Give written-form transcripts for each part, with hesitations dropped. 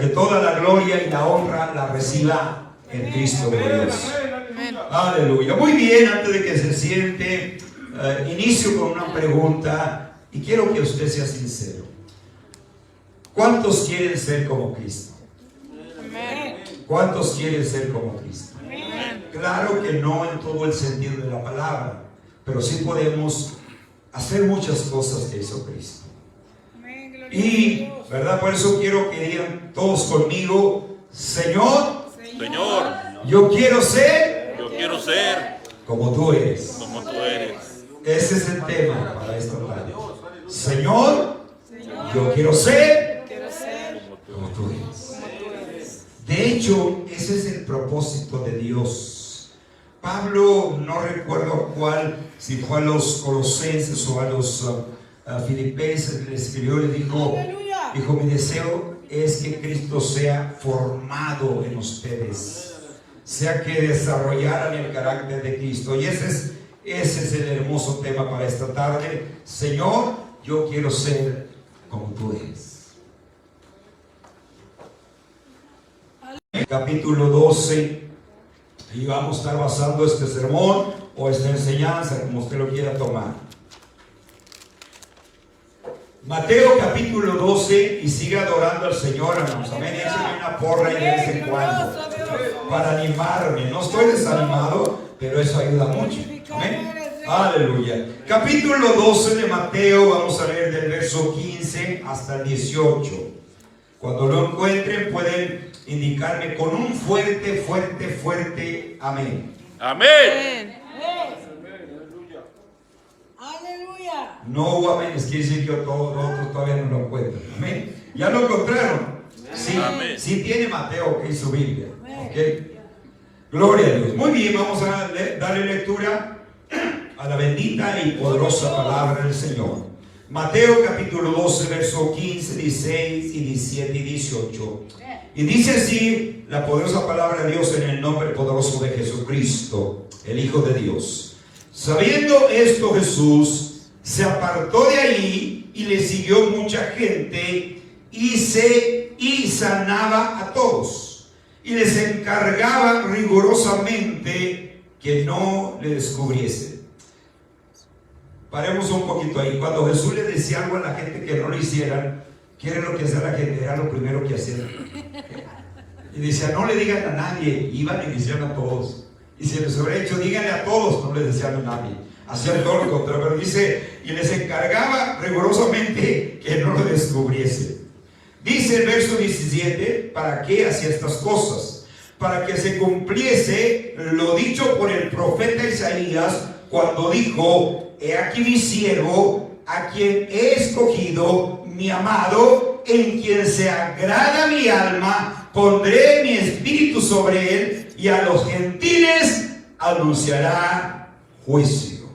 Que toda la gloria y la honra la reciba en Cristo de Dios. Aleluya. Muy bien, antes de que se siente, inicio con una pregunta y quiero que usted sea sincero. ¿Cuántos quieren ser como Cristo? ¿Cuántos quieren ser como Cristo? Claro que no en todo el sentido de la palabra, pero sí podemos hacer muchas cosas que hizo Cristo. Y, ¿verdad? Por eso quiero que digan todos conmigo: Señor, yo quiero ser como tú eres. Ese es el tema para esta tarde. Señor, yo quiero ser como tú eres. De hecho, ese es el propósito de Dios. Pablo, no recuerdo cuál, si fue a los Colosenses o a los Filipenses, le escribió, le dijo, mi deseo es que Cristo sea formado en ustedes, sea que desarrollaran el carácter de Cristo. Y ese es el hermoso tema para esta tarde. Señor, yo quiero ser como tú eres. Capítulo 12, y vamos a estar basando este sermón o esta enseñanza, como usted lo quiera tomar. Mateo capítulo 12, y siga adorando al Señor, hermanos. Amén. Écheme una porra y de vez en cuando para animarme. No estoy desanimado, pero eso ayuda mucho. Amén. Aleluya. Capítulo 12 de Mateo, vamos a leer del verso 15 hasta el 18. Cuando lo encuentren, pueden indicarme con un fuerte, fuerte, fuerte amén. Amén. Aleluya. No hubo amén, quiere decir que otros todavía no lo encuentran. Amén. ¿Ya lo encontraron? Sí, amén. Sí tiene Mateo que es su Biblia. ¿Okay? Gloria a Dios. Muy bien, vamos a darle lectura a la bendita y poderosa palabra del Señor. Mateo capítulo 12, verso 15, 16 y 17 y 18. Y dice así la poderosa palabra de Dios en el nombre poderoso de Jesucristo, el Hijo de Dios. Sabiendo esto, Jesús se apartó de ahí y le siguió mucha gente y sanaba a todos y les encargaba rigurosamente que no le descubriesen. Paremos un poquito ahí. Cuando Jesús le decía algo a la gente que no lo hicieran, ¿qué era lo que hacía la gente? Era lo primero que hacían. Y decía, no le digan a nadie. Iban y decían a todos. Y si les hubiera dicho, díganle a todos, no les decían a nadie. Hacían todo lo contrario. Pero dice, y les encargaba rigurosamente que no lo descubriese. Dice el verso 17, ¿para qué hacía estas cosas? Para que se cumpliese lo dicho por el profeta Isaías, cuando dijo, he aquí mi siervo, a quien he escogido, mi amado, en quien se agrada mi alma, pondré mi espíritu sobre él, y a los gentiles anunciará juicio.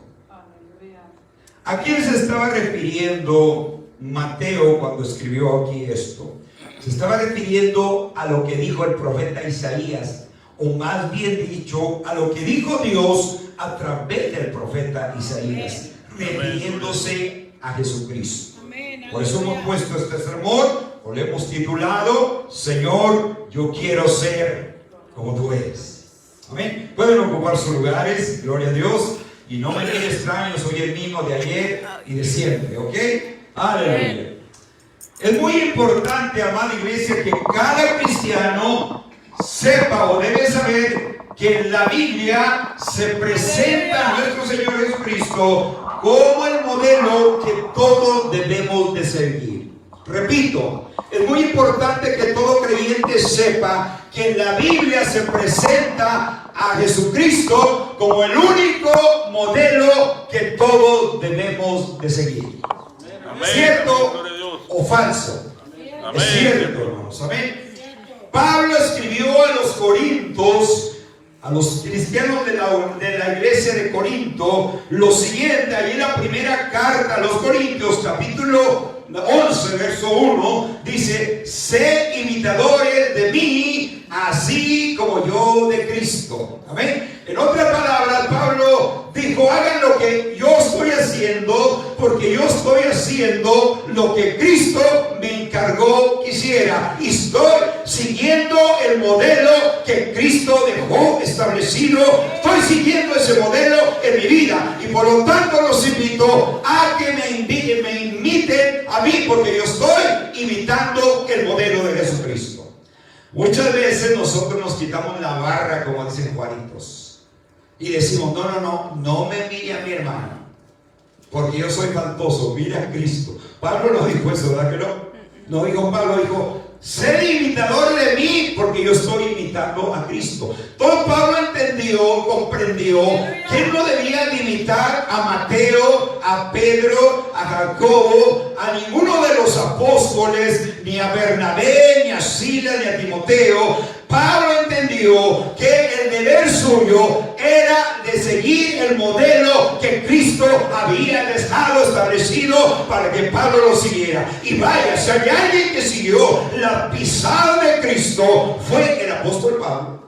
¿A quién se estaba refiriendo Mateo cuando escribió aquí esto? Se estaba refiriendo a lo que dijo el profeta Isaías, o más bien dicho, a lo que dijo Dios a través del profeta Isaías, refiriéndose a Jesucristo. Por eso hemos puesto este sermón, o le hemos titulado, Señor, yo quiero ser como tú eres. Amén. Pueden ocupar sus lugares, gloria a Dios, y no me quede extraño, soy el mismo de ayer y de siempre, ¿ok? Aleluya. Es muy importante, amada iglesia, que cada cristiano sepa o debe saber que en la Biblia se presenta a nuestro Señor Jesucristo como el modelo que todos debemos de seguir. Repito, es muy importante que todo creyente sepa que en la Biblia se presenta a Jesucristo como el único modelo que todos debemos de seguir. Amén. ¿Cierto o falso? Amén. Es cierto, hermanos. Amén. Pablo escribió a los Corintios, a los cristianos de la iglesia de Corinto, lo siguiente, allí en la primera carta a los Corintios, capítulo 11, verso 1, dice, sé imitadores de mí, así como yo de Cristo. Amén. En otras palabras, Pablo dijo, hagan lo que yo estoy haciendo, porque yo estoy haciendo lo que Cristo me encargó que hiciera. Y estoy el modelo que Cristo dejó establecido. Estoy siguiendo ese modelo en mi vida y por lo tanto los invito a que me imiten a mí, porque yo estoy imitando el modelo de Jesucristo. Muchas veces nosotros nos quitamos la barra, como dicen Juanitos, y decimos: no me mire a mi hermano, porque yo soy faltoso, mira a Cristo. Pablo no dijo eso, ¿verdad que no? No dijo Pablo, dijo: ser imitador de mí, porque yo estoy imitando a Cristo. Todo Pablo entendió, comprendió que él no debía de imitar a Mateo, a Pedro, a Jacobo, a ninguno de los apóstoles, ni a Bernabé, ni a Silas, ni a Timoteo. Pablo entendió que el deber suyo era de seguir el modelo que Cristo había dejado establecido para que Pablo lo siguiera. Y vaya, si hay alguien que siguió la pisada de Cristo, fue el apóstol Pablo.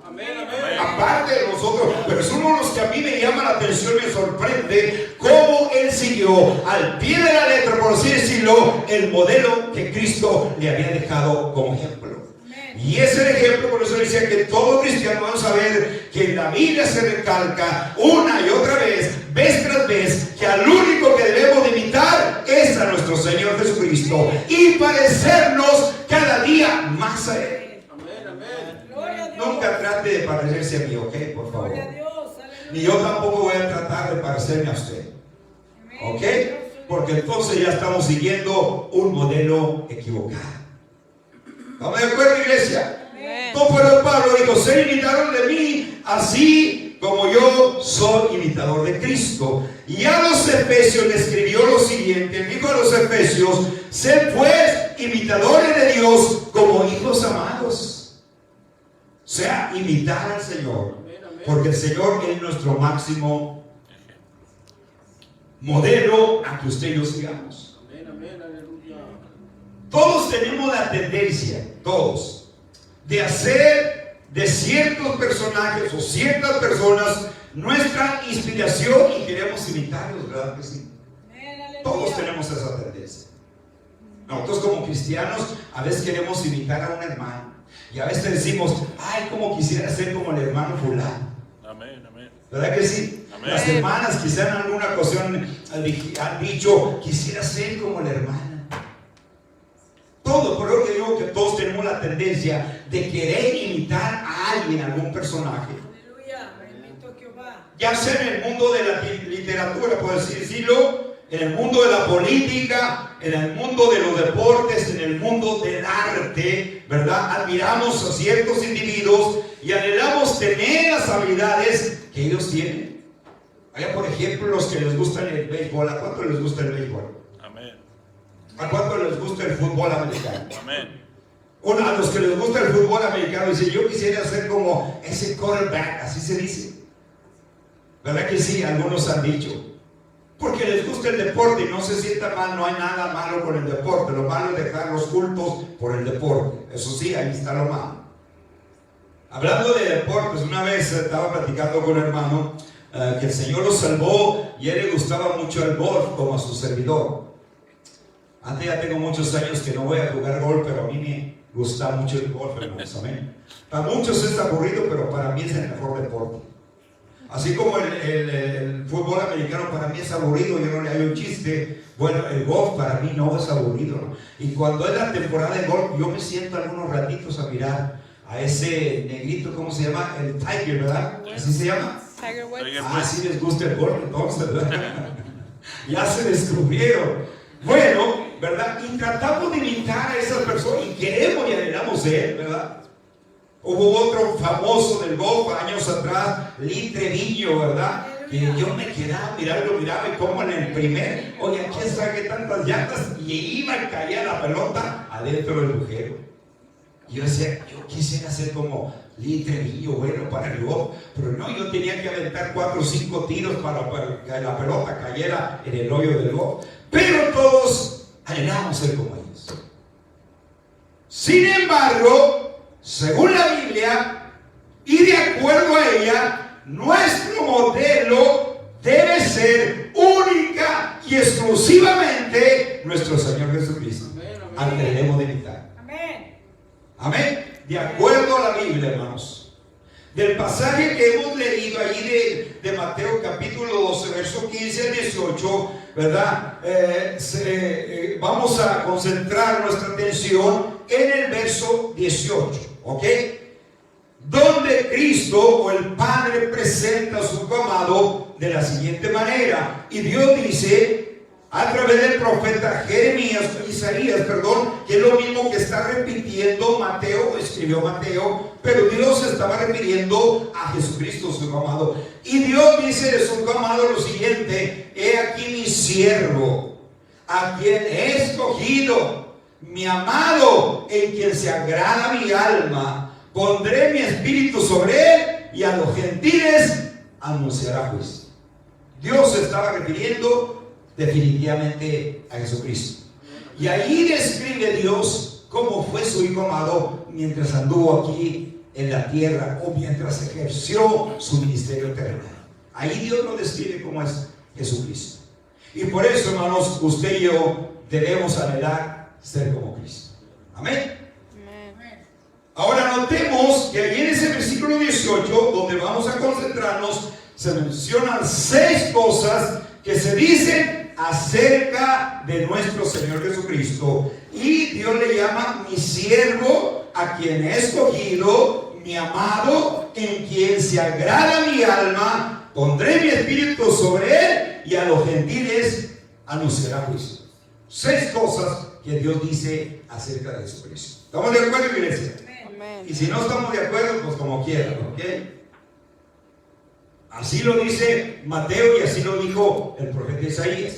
Aparte de nosotros, pero es uno de los que a mí me llama la atención, me sorprende cómo él siguió al pie de la letra, por así decirlo, el modelo que Cristo le había dejado como ejemplo. Y ese es el ejemplo, por eso decía que todo cristiano va a saber que en la Biblia se recalca una y otra vez tras vez, que al único que debemos de imitar es a nuestro Señor Jesucristo y parecernos cada día más a Él. Nunca trate de parecerse a mí, ¿ok? Por favor. Ni yo tampoco voy a tratar de parecerme a usted, ¿ok? Porque entonces ya estamos siguiendo un modelo equivocado. ¿Estamos de acuerdo, iglesia? Entonces Pablo dijo: ser imitador de mí, así como yo soy imitador de Cristo. Y a los Efesios le escribió lo siguiente. Dijo a los Efesios: sed pues imitadores de Dios como hijos amados. O sea, imitar al Señor, porque el Señor es nuestro máximo modelo a que usted y yo sigamos. Todos tenemos la tendencia, todos, de hacer de ciertos personajes o ciertas personas nuestra inspiración y queremos imitarlos, ¿verdad que sí? Todos tenemos esa tendencia. Nosotros como cristianos a veces queremos imitar a un hermano y a veces decimos: ay, como quisiera ser como el hermano fulano. Amén, amén. ¿Verdad que sí? Amén. Las hermanas quizás en alguna ocasión han dicho: quisiera ser como la hermana. Todo, pero yo digo que todos tenemos la tendencia de querer imitar a alguien, algún personaje. Aleluya, bendito Jehová. Ya sea en el mundo de la literatura, por así decirlo, en el mundo de la política, en el mundo de los deportes, en el mundo del arte, ¿verdad? Admiramos a ciertos individuos y anhelamos tener las habilidades que ellos tienen. Hay, por ejemplo, los que les gusta el béisbol. ¿A cuánto les gusta el béisbol? ¿A cuánto les gusta el fútbol americano? Amén. A los que les gusta el fútbol americano dicen: yo quisiera ser como ese quarterback, así se dice. ¿Verdad que sí? Algunos han dicho. Porque les gusta el deporte y no se sienta mal, no hay nada malo con el deporte. Lo malo es dejar los cultos por el deporte. Eso sí, ahí está lo malo. Hablando de deportes, una vez estaba platicando con un hermano que el Señor lo salvó y a él le gustaba mucho el golf como a su servidor. Antes ya tengo muchos años que no voy a jugar golf, pero a mí me gusta mucho el golf, hermanos, amén. Para muchos es aburrido, pero para mí es el mejor deporte. Así como el fútbol americano para mí es aburrido, yo no le hallo un chiste. Bueno, el golf para mí no es aburrido, ¿no? Y cuando es la temporada de golf, yo me siento algunos ratitos a mirar a ese negrito, ¿cómo se llama? El Tiger, ¿verdad? ¿Así se llama? Tiger Woods. Ah, sí les gusta el golf, entonces, ¿verdad? Ya se descubrieron. Bueno, ¿verdad? Y tratamos de imitar a esas personas y queremos y anhelamos ser, ¿verdad? Hubo otro famoso del golf años atrás, Lee Treviño, ¿verdad? Que yo me quedaba, miraba y como en el primer, oye, aquí saqué tantas llantas y iba y caía la pelota adentro del agujero. Y yo decía: yo quisiera ser como Lee Treviño, bueno, para el golf, pero no, yo tenía que aventar 4 o 5 tiros para que la pelota cayera en el hoyo del golf. Pero todos anhelamos ser como ellos. Sin embargo, según la Biblia y de acuerdo a ella, nuestro modelo debe ser única y exclusivamente nuestro Señor Jesucristo, al que debemos de imitar. Amén. Amén. de acuerdo a la Biblia, hermanos. Del pasaje que hemos leído allí de Mateo capítulo 12, verso 15 al 18, ¿verdad? Vamos a concentrar nuestra atención en el verso 18, ¿ok? Donde Cristo o el Padre presenta a su Hijo amado de la siguiente manera. Y Dios dice, a través del profeta Isaías, que es lo mismo que está repitiendo Mateo, escribió Mateo, pero Dios estaba refiriendo a Jesucristo, su Hijo amado. Y Dios dice de su Hijo amado lo siguiente: he aquí mi siervo, a quien he escogido, mi amado, en quien se agrada mi alma. Pondré mi espíritu sobre él y a los gentiles anunciará juicio. Dios se estaba refiriendo definitivamente a Jesucristo. Y ahí describe Dios cómo fue su Hijo amado mientras anduvo aquí en la tierra o mientras ejerció su ministerio terrenal. Ahí Dios nos describe cómo es Jesucristo. Y por eso, hermanos, usted y yo debemos anhelar ser como Cristo. Amén. Ahora notemos que allí en ese versículo 18, donde vamos a concentrarnos, se mencionan 6 cosas que se dicen acerca de nuestro Señor Jesucristo. Y Dios le llama mi siervo, a quien he escogido, mi amado, en quien se agrada mi alma. Pondré mi espíritu sobre él y a los gentiles anunciará juicio. 6 cosas que Dios dice acerca de Jesucristo. ¿Estamos de acuerdo, iglesia? Y si no estamos de acuerdo, pues como quieran, ¿ok? Así lo dice Mateo y así lo dijo el profeta Isaías.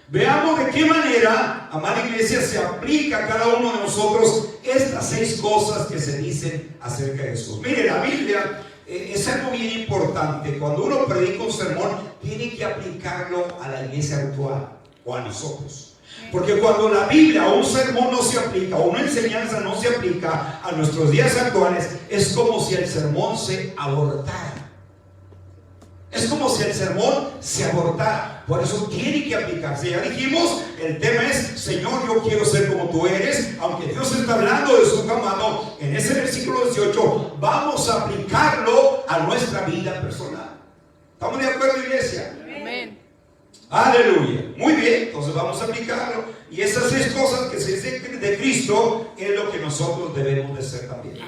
Veamos de qué manera, amada iglesia, se aplica a cada uno de nosotros estas 6 cosas que se dicen acerca de Jesús. Mire, la Biblia es algo bien importante. Cuando uno predica un sermón, tiene que aplicarlo a la iglesia actual o a nosotros. Porque cuando la Biblia o un sermón no se aplica, o una enseñanza no se aplica a nuestros días actuales, es como si el sermón se abortara. Es como si el sermón se abortara. Por eso tiene que aplicarse. Ya dijimos, el tema es: Señor, yo quiero ser como tú eres. Aunque Dios está hablando de su Hijo amado en ese versículo 18, vamos a aplicarlo a nuestra vida personal. ¿Estamos de acuerdo, iglesia? Amén. Aleluya. Muy bien, entonces vamos a aplicarlo. Y esas 6 cosas que se dicen de Cristo es lo que nosotros debemos de ser también.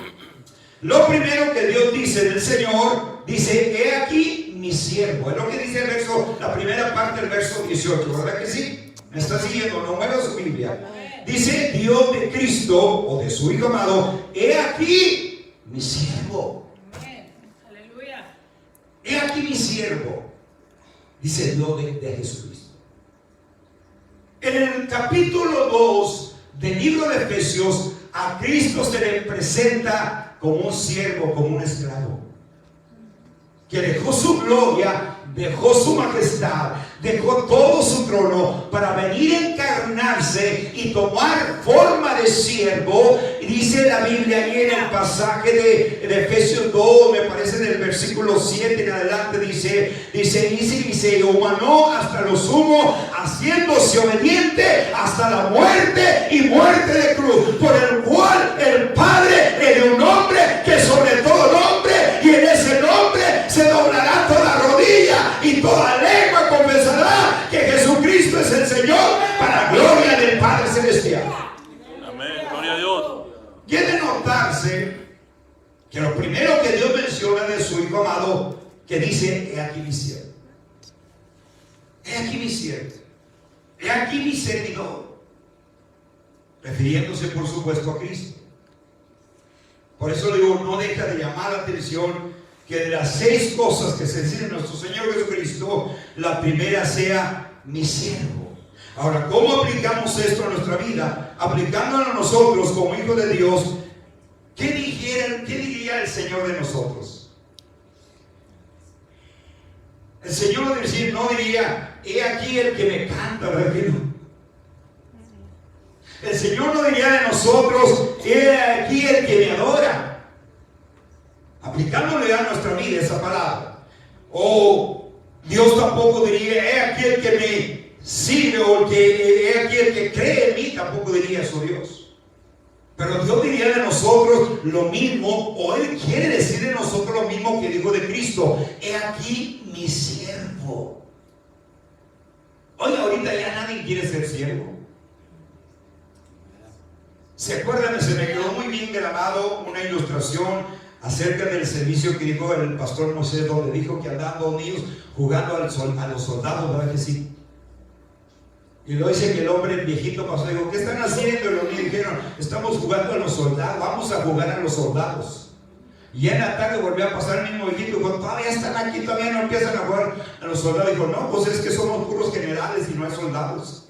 Lo primero que Dios dice del Señor, dice: he aquí mi siervo. Es lo que dice el verso, la primera parte del verso 18, ¿verdad que sí? ¿Me está siguiendo? No mueva su Biblia. Dice Dios de Cristo o de su Hijo amado: he aquí mi siervo. Aleluya. He aquí mi siervo. Dice Dios de Jesucristo. En el capítulo 2 del libro de Efesios, a Cristo se le presenta como un siervo, como un esclavo, que dejó su gloria, dejó su majestad, dejó todo su trono para venir a encarnarse y tomar forma de siervo. Y dice la Biblia ahí en el pasaje de Efesios 2, me parece en el versículo 7 en adelante, dice, y humanó hasta lo sumo, haciéndose obediente hasta la muerte y muerte de cruz, por el cual el Padre le dio un nombre que sobre todo nombre, y en ese nombre se doblará toda rodilla y toda lengua confesará que Jesucristo es el Señor, para gloria del Padre Celestial. Amén, gloria a Dios. Quiere notarse que lo primero que Dios menciona de su Hijo amado, que dice: he aquí mi siervo, he aquí mi siervo, he aquí mi servidor, refiriéndose por supuesto a Cristo. Por eso digo, no deja de llamar la atención que de las 6 cosas que se dicen a nuestro Señor Jesucristo, la primera sea mi siervo. Ahora, ¿cómo aplicamos esto a nuestra vida? Aplicándolo a nosotros como hijos de Dios. ¿Qué diría el Señor de nosotros? El Señor no diría: he aquí el que me canta, ¿verdad que no? El Señor no diría de nosotros: he aquí el que me adora. Aplicándole a nuestra vida esa palabra. O Dios tampoco diría: he aquí el que me sirve, o he aquí el que cree en mí. Tampoco diría eso Dios. Pero Dios diría de nosotros lo mismo, o Él quiere decir de nosotros lo mismo que dijo de Cristo: he aquí mi siervo. Oiga, ahorita ya nadie quiere ser siervo. ¿Se acuerdan? Se me quedó muy bien grabado una ilustración acerca del servicio que dijo el pastor Moisés, donde dijo que andaban dos niños jugando a los soldados, ¿verdad que sí? Y luego dice que el hombre, el viejito, pasó y dijo: ¿qué están haciendo? Y los niños dijeron: estamos jugando a los soldados, vamos a jugar a los soldados. Y en la tarde volvió a pasar el mismo viejito, y dijo: todavía están aquí, todavía no empiezan a jugar a los soldados. Dijo: no, pues es que somos puros generales y no hay soldados.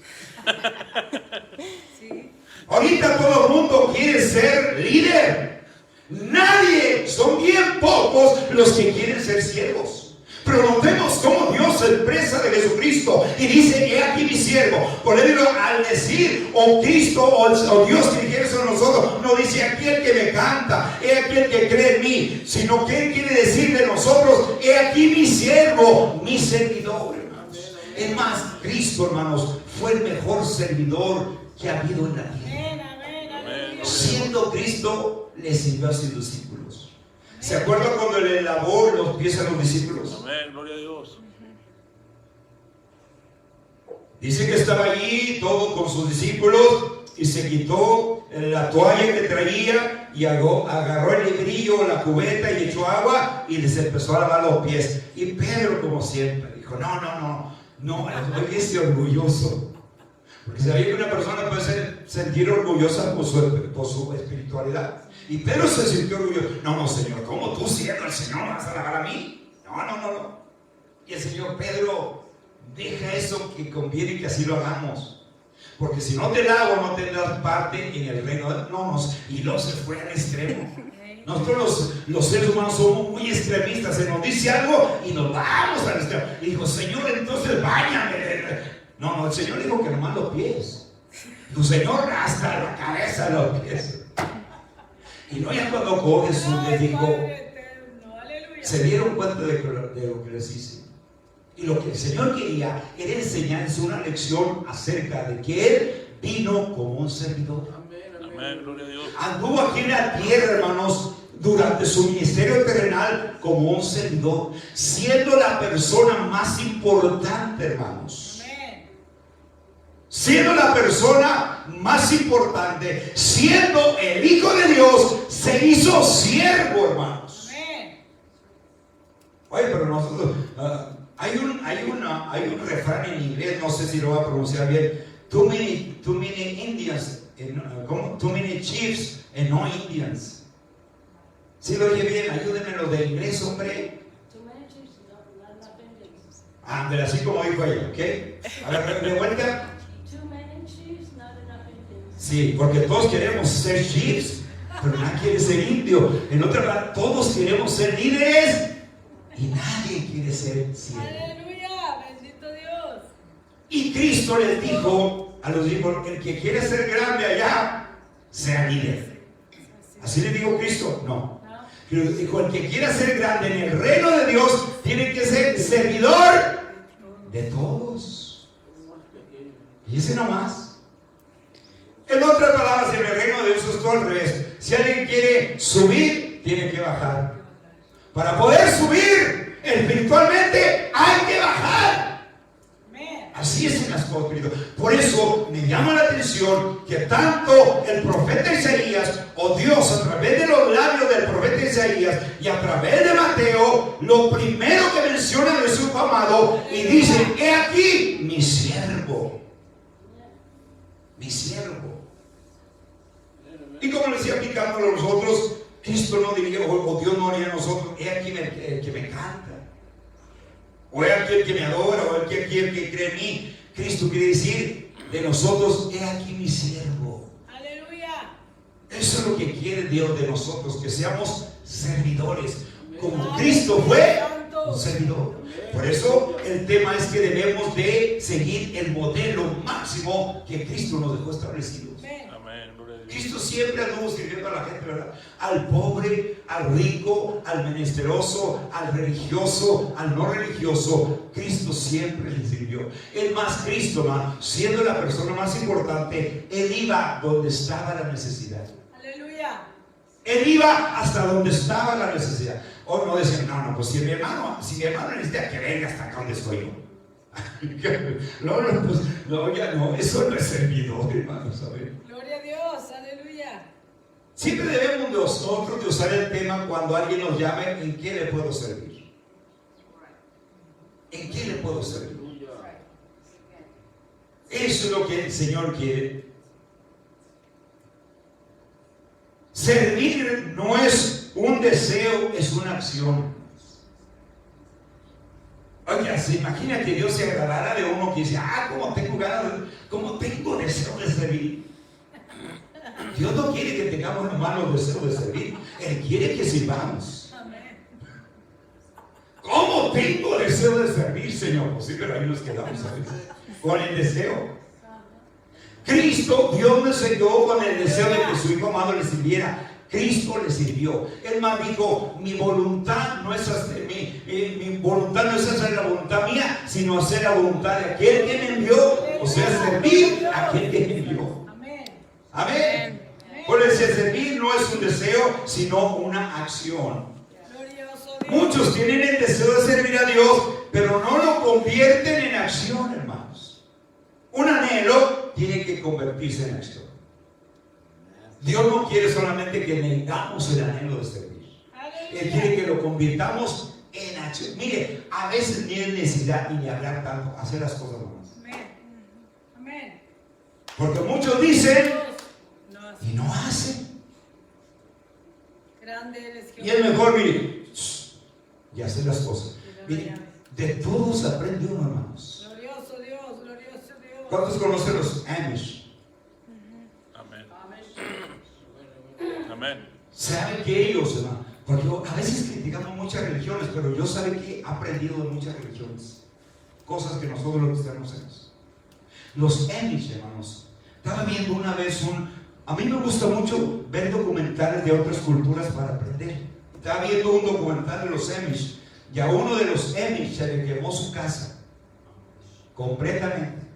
Sí. Ahorita todo el mundo quiere ser líder. Nadie, son bien pocos los que quieren ser siervos. Pero nos vemos como Dios se expresa de Jesucristo y dice: he aquí mi siervo. Por ello, al decir Cristo o Dios que dijera eso a nosotros, no dice aquí el que me canta, he aquí el que cree en mí, sino que Él quiere decir de nosotros: he aquí mi siervo, mi servidor, hermanos. Es más, Cristo, hermanos, fue el mejor servidor que ha habido en la tierra. Siendo Cristo, le sirvió a sus discípulos. ¿Se acuerdan cuando le lavó los pies a los discípulos? Amén, gloria a Dios. Dice que estaba allí todo con sus discípulos y se quitó la toalla que traía y agarró el librillo, la cubeta y echó agua y les empezó a lavar los pies. Y Pedro, como siempre, dijo: no, es orgulloso. Porque sabía que una persona puede sentir orgullosa por su espiritualidad. Y Pedro se sintió orgulloso. No, Señor, ¿cómo tú siendo el Señor me vas a lavar a mí? No. Y el Señor: Pedro, deja eso, que conviene que así lo hagamos. Porque si no te lavo, no tendrás parte en el reino de... Y luego se fue al extremo. Nosotros los seres humanos somos muy extremistas. Se nos dice algo y nos vamos al extremo. Y dijo: Señor, entonces báñame. No, el Señor dijo que nomás los pies. Tu Señor, hasta la cabeza de los pies. Y no, ya cuando Jesús les dijo, se dieron cuenta de lo que les hice. Y lo que el Señor quería era enseñarles una lección acerca de que Él vino como un servidor. Amén, gloria a Dios. Anduvo aquí en la tierra, hermanos, durante su ministerio terrenal como un servidor, siendo la persona más importante, hermanos. Siendo la persona más importante, siendo el Hijo de Dios, se hizo siervo, hermanos. Oye, pero nosotros hay un refrán en inglés, no sé si lo voy a pronunciar bien: too many Indians, too many chiefs and no Indians. Si lo oye bien, ayúdenme los de inglés, hombre. Ándale, así como dijo ella, ¿ok? A ver, de vuelta. Sí, porque todos queremos ser chiefs, pero nadie quiere ser indio. En otra palabra, todos queremos ser líderes y nadie quiere ser siervo. Aleluya, bendito Dios. Y Cristo les dijo a los discípulos: el que quiere ser grande allá, sea líder. ¿Así le dijo Cristo? No. Pero dijo: el que quiera ser grande en el reino de Dios, tiene que ser servidor de todos. Y ese nomás. En otras palabras, en el reino de Dios es todo al revés. Si alguien quiere subir, tiene que bajar. Para poder subir espiritualmente, hay que bajar. Así es en las cosas espirituales. Por eso me llama la atención que tanto el profeta Isaías, o Dios a través de los labios del profeta Isaías y a través de Mateo, lo primero que menciona de su amado y dice: he aquí mi siervo. Mi siervo. Y como le decía, aplicándolo a nosotros, Cristo no diría, o Dios no haría a nosotros: he aquí el que me canta, o he aquí el que me adora, o he aquí el que cree en mí. Cristo quiere decir de nosotros: he aquí mi siervo. Aleluya. Eso es lo que quiere Dios de nosotros, que seamos servidores, como Cristo fue un servidor. Por eso el tema es que debemos de seguir el modelo máximo que Cristo nos dejó establecido. Cristo siempre anduvo sirviendo a la gente, ¿verdad? Al pobre, al rico, al menesteroso, al religioso, al no religioso. Cristo siempre le sirvió. Es más, Cristo, siendo la persona más importante, Él iba donde estaba la necesidad. Aleluya. Él iba hasta donde estaba la necesidad. O no decía, no, pues si mi hermano necesita que venga hasta acá donde estoy yo. Ya no, eso no es servidor, hermano, ¿sabes? Gloria a Dios. Aleluya. Siempre debemos nosotros de usar el tema cuando alguien nos llame, ¿en qué le puedo servir? ¿En qué le puedo servir? Eso es lo que el Señor quiere. Servir no es un deseo, es una acción. Oiga, se imagina que Dios se agradara de uno que dice, como tengo ganas, como tengo deseo de servir. Dios no quiere que tengamos malos deseos de servir. Él quiere que sirvamos. Amén. ¿Cómo tengo deseo de servir, Señor? Pues sí, pero ahí nos quedamos, ¿sabes? Con el deseo. Cristo, Dios nos selló con el deseo de que su Hijo amado le sirviera. Cristo le sirvió. Él más dijo, mi voluntad no es hacer, mi voluntad no es hacer la voluntad mía, sino hacer la voluntad de aquel que me envió, o sea, servir a aquel que me envió. Amén. Amén. Por eso servir no es un deseo, sino una acción. Glorioso Dios. Muchos tienen el deseo de servir a Dios, pero no lo convierten en acción, hermanos. Un anhelo tiene que convertirse en acción. Dios no quiere solamente que tengamos el anhelo de servir. Él quiere que lo convirtamos en acción. Mire, a veces ni es necesidad ni hablar tanto, hacer las cosas nomás. Amén. Amén. Porque muchos dicen No, y no hacen. grande eres Y es mejor, mire, y hacer las cosas. Mire, de todos aprende uno, hermanos. Glorioso Dios, glorioso Dios. ¿Cuántos conocen los Amish? Amén. Amén. ¿Saben que ellos, hermano? Porque a veces criticamos muchas religiones, pero yo sabe que he aprendido de muchas religiones. Cosas que nosotros los cristianos hacemos. Los Amish, hermanos. Estaba viendo una vez a mí me gusta mucho ver documentales de otras culturas para aprender. Estaba viendo un documental de los Amish. Y a uno de los Amish se le quemó su casa. Completamente.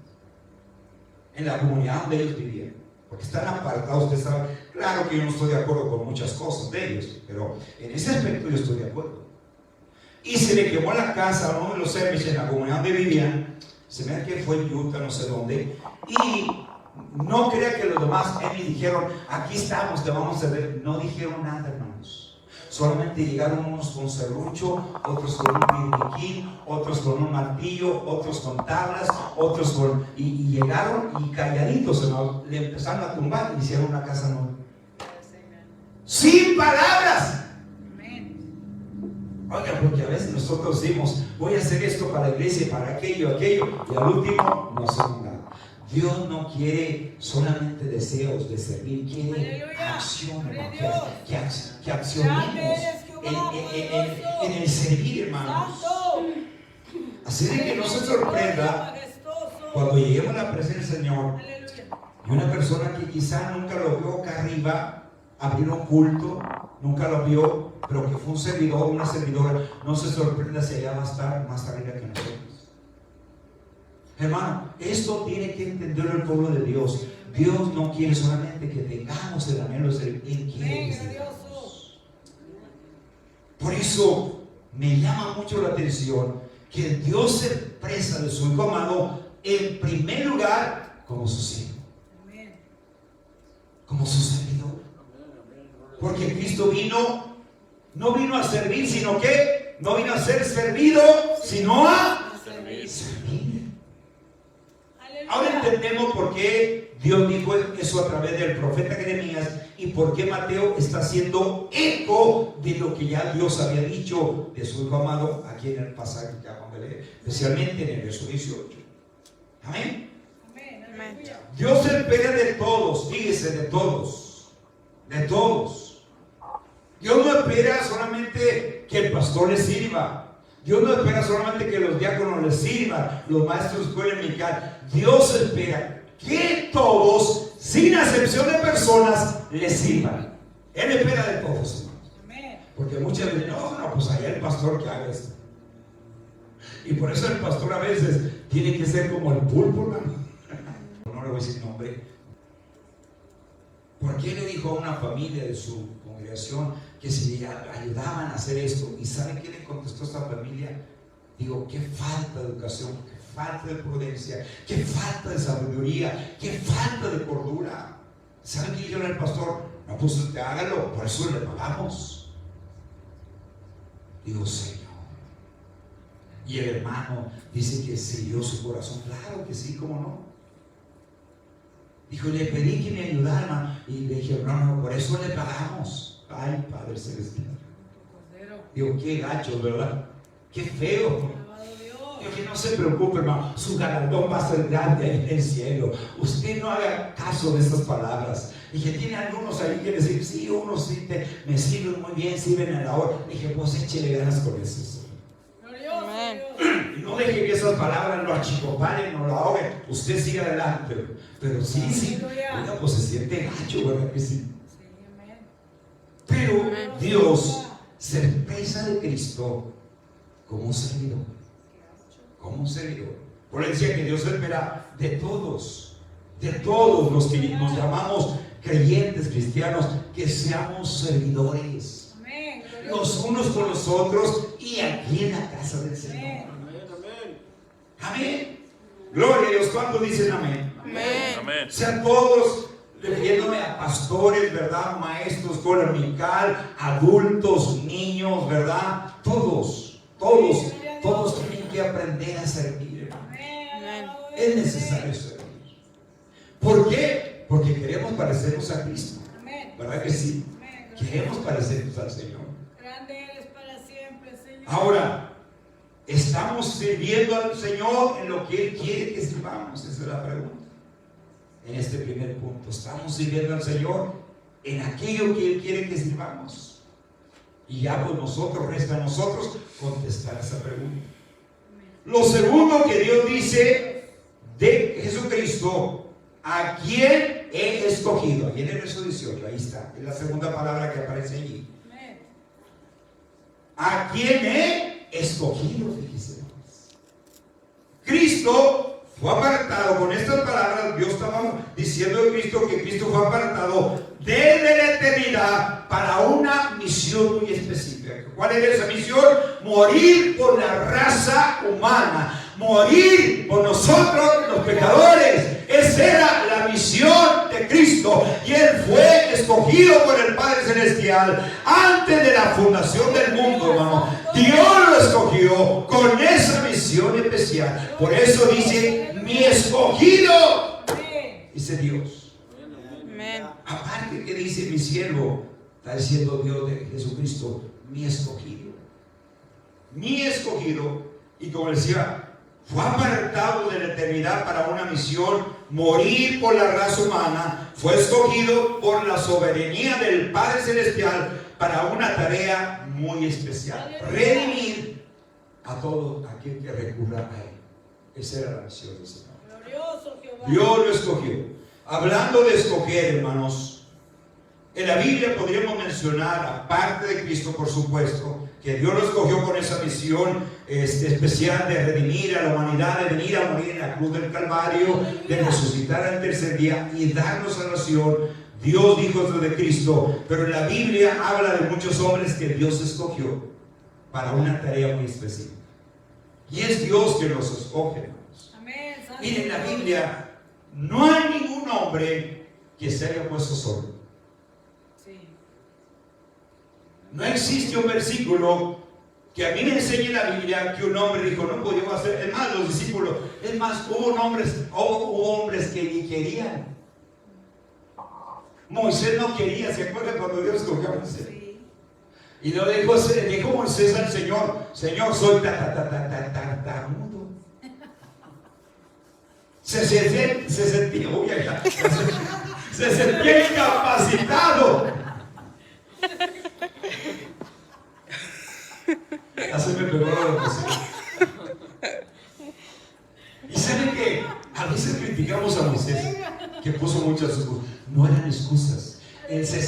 En la comunidad donde ellos vivían. Porque están apartados, usted sabe. Claro que yo no estoy de acuerdo con muchas cosas de ellos, pero en ese aspecto yo estoy de acuerdo. Y se le quemó la casa a uno de los Amish en la comunidad donde vivían. Se me hace que fue en Utah, no sé dónde. Y no crea que los demás Amish dijeron, aquí estamos, te vamos a ver. No dijeron nada, hermanos. Solamente llegaron unos con serrucho, otros con un birriquín, otros con un martillo, otros con tablas, otros con... Y llegaron y calladitos, hermanos, le empezaron a tumbar y hicieron una casa nueva. Sin palabras. Oiga, porque a veces nosotros decimos, voy a hacer esto para la iglesia, para aquello, y al último no hacemos nada. Dios no quiere solamente deseos de servir, quiere acción, hermano, que accionemos en el servir, hermanos. Así de que no se sorprenda cuando lleguemos a la presencia del Señor y una persona que quizá nunca lo vio acá arriba abrir un culto, nunca lo vio, pero que fue un servidor, una servidora, no se sorprenda si allá va a estar más arriba que nosotros. Hermano, esto tiene que entender el pueblo de Dios. Dios no quiere solamente que tengamos el anhelo de servir, Él quiere que sirvamos. Por eso me llama mucho la atención que Dios se expresa de su Hijo amado en primer lugar como su siervo, como su servidor. Porque Cristo no vino a servir, sino que no vino a ser servido, sino a servir. Ahora entendemos por qué Dios dijo eso a través del profeta Jeremías y por qué Mateo está haciendo eco de lo que ya Dios había dicho de su Hijo amado aquí en el pasaje que acabamos de leer, especialmente en el verso 18. Amén. Dios se espera de todos, fíjese, de todos. Dios no espera solamente que el pastor le sirva. Dios no espera solamente que los diáconos les sirvan, los maestros de escuela dominical. Dios espera que todos, sin acepción de personas, les sirvan. Él espera de todos, hermanos. Porque muchas veces, no, pues allá el pastor que haga esto. Y por eso el pastor a veces tiene que ser como el pulpo, hermano. No le voy a decir nombre. ¿Por qué le dijo a una familia de su congregación que si le ayudaban a hacer esto? ¿Y saben qué le contestó esta familia? Digo, qué falta de educación, qué falta de prudencia, qué falta de sabiduría, qué falta de cordura. ¿Saben qué dijo el pastor? No, pues usted hágalo, por eso le pagamos. Digo, Señor. Y el hermano dice que selló su corazón. Claro que sí, ¿cómo no? Dijo, le pedí que me ayudara, hermano. Y le dije, no, por eso le pagamos. Ay, Padre Celestial. Digo, qué gacho, ¿verdad? Qué feo. Digo, que no se preocupe, hermano. Su galardón va a ser grande ahí en el cielo. Usted no haga caso de estas palabras. Dije, tiene algunos ahí que decir, sí, unos sí me sirven muy bien, sirven a la hora. Dije, pues échele ganas con eso. Y no deje que esas palabras lo achicopalen o lo ahoguen. Usted siga adelante. Pero sí, oiga, pues se siente gacho, ¿verdad que sí? Pero Dios se expresa de Cristo como un servidor. Como un servidor. Por eso decía que Dios espera de todos los que nos llamamos creyentes cristianos, que seamos servidores. Los unos con los otros y aquí en la casa del Señor. Amén. Gloria a Dios. ¿Cuántos dicen amén? Amén. Sean todos, refiriéndome a pastores, ¿verdad? Maestros, escuela dominical, adultos, niños, ¿verdad? Todos tienen que aprender a servir. Es necesario servir. ¿Por qué? Porque queremos parecernos a Cristo. ¿Verdad que sí? Queremos parecernos al Señor. Grande eres para siempre, Señor. Ahora, ¿estamos sirviendo al Señor en lo que Él quiere que sirvamos? Esa es la pregunta. En este primer punto, ¿estamos sirviendo al Señor en aquello que Él quiere que sirvamos? Y ya pues resta a nosotros contestar esa pregunta. Lo segundo que Dios dice de Jesucristo, ¿a quién he escogido? Ahí en el verso 18, ahí está, es la segunda palabra que aparece allí. ¿A quién he escogido? Fíjese. Cristo fue apartado, con estas palabras Dios estaba diciendo de Cristo que Cristo fue apartado desde la eternidad para una misión muy específica. ¿Cuál era esa misión? Morir por la raza humana, morir por nosotros los pecadores. Esa era la misión de Cristo y Él fue escogido por el Padre Celestial antes de la fundación del mundo, hermano. Dios lo escogió con esa misión especial. Por eso dice, mi escogido, dice Dios. Aparte que dice mi siervo, está diciendo Dios de Jesucristo, mi escogido. Mi escogido, y como decía, fue apartado de la eternidad para una misión, morir por la raza humana. Fue escogido por la soberanía del Padre Celestial para una tarea muy especial: redimir a todo aquel que recurra a Él. Esa era la misión del Señor. Dios lo escogió. Hablando de escoger, hermanos, en la Biblia podríamos mencionar, aparte de Cristo, por supuesto, que Dios lo escogió con esa misión especial de redimir a la humanidad, de venir a morir en la cruz del Calvario, de resucitar al tercer día y darnos salvación. Dios dijo esto de Cristo, pero en la Biblia habla de muchos hombres que Dios escogió para una tarea muy específica. Y es Dios que los escoge, hermanos. Miren, en la Biblia no hay ningún hombre que se haya puesto solo. No existe un versículo que a mí me enseñe en la Biblia que un hombre dijo, no podíamos hacer. Es más, los discípulos, es más, hubo hombres que ni querían. Moisés no quería, ¿se acuerdan cuando Dios escogió a Moisés? Y lo dijo Moisés al Señor, Señor, soy tartamudo. Se sentía incapacitado. Ya se me pegó la emoción. Y saben que a veces criticamos a Moisés, que puso muchas excusas. No eran excusas. Él se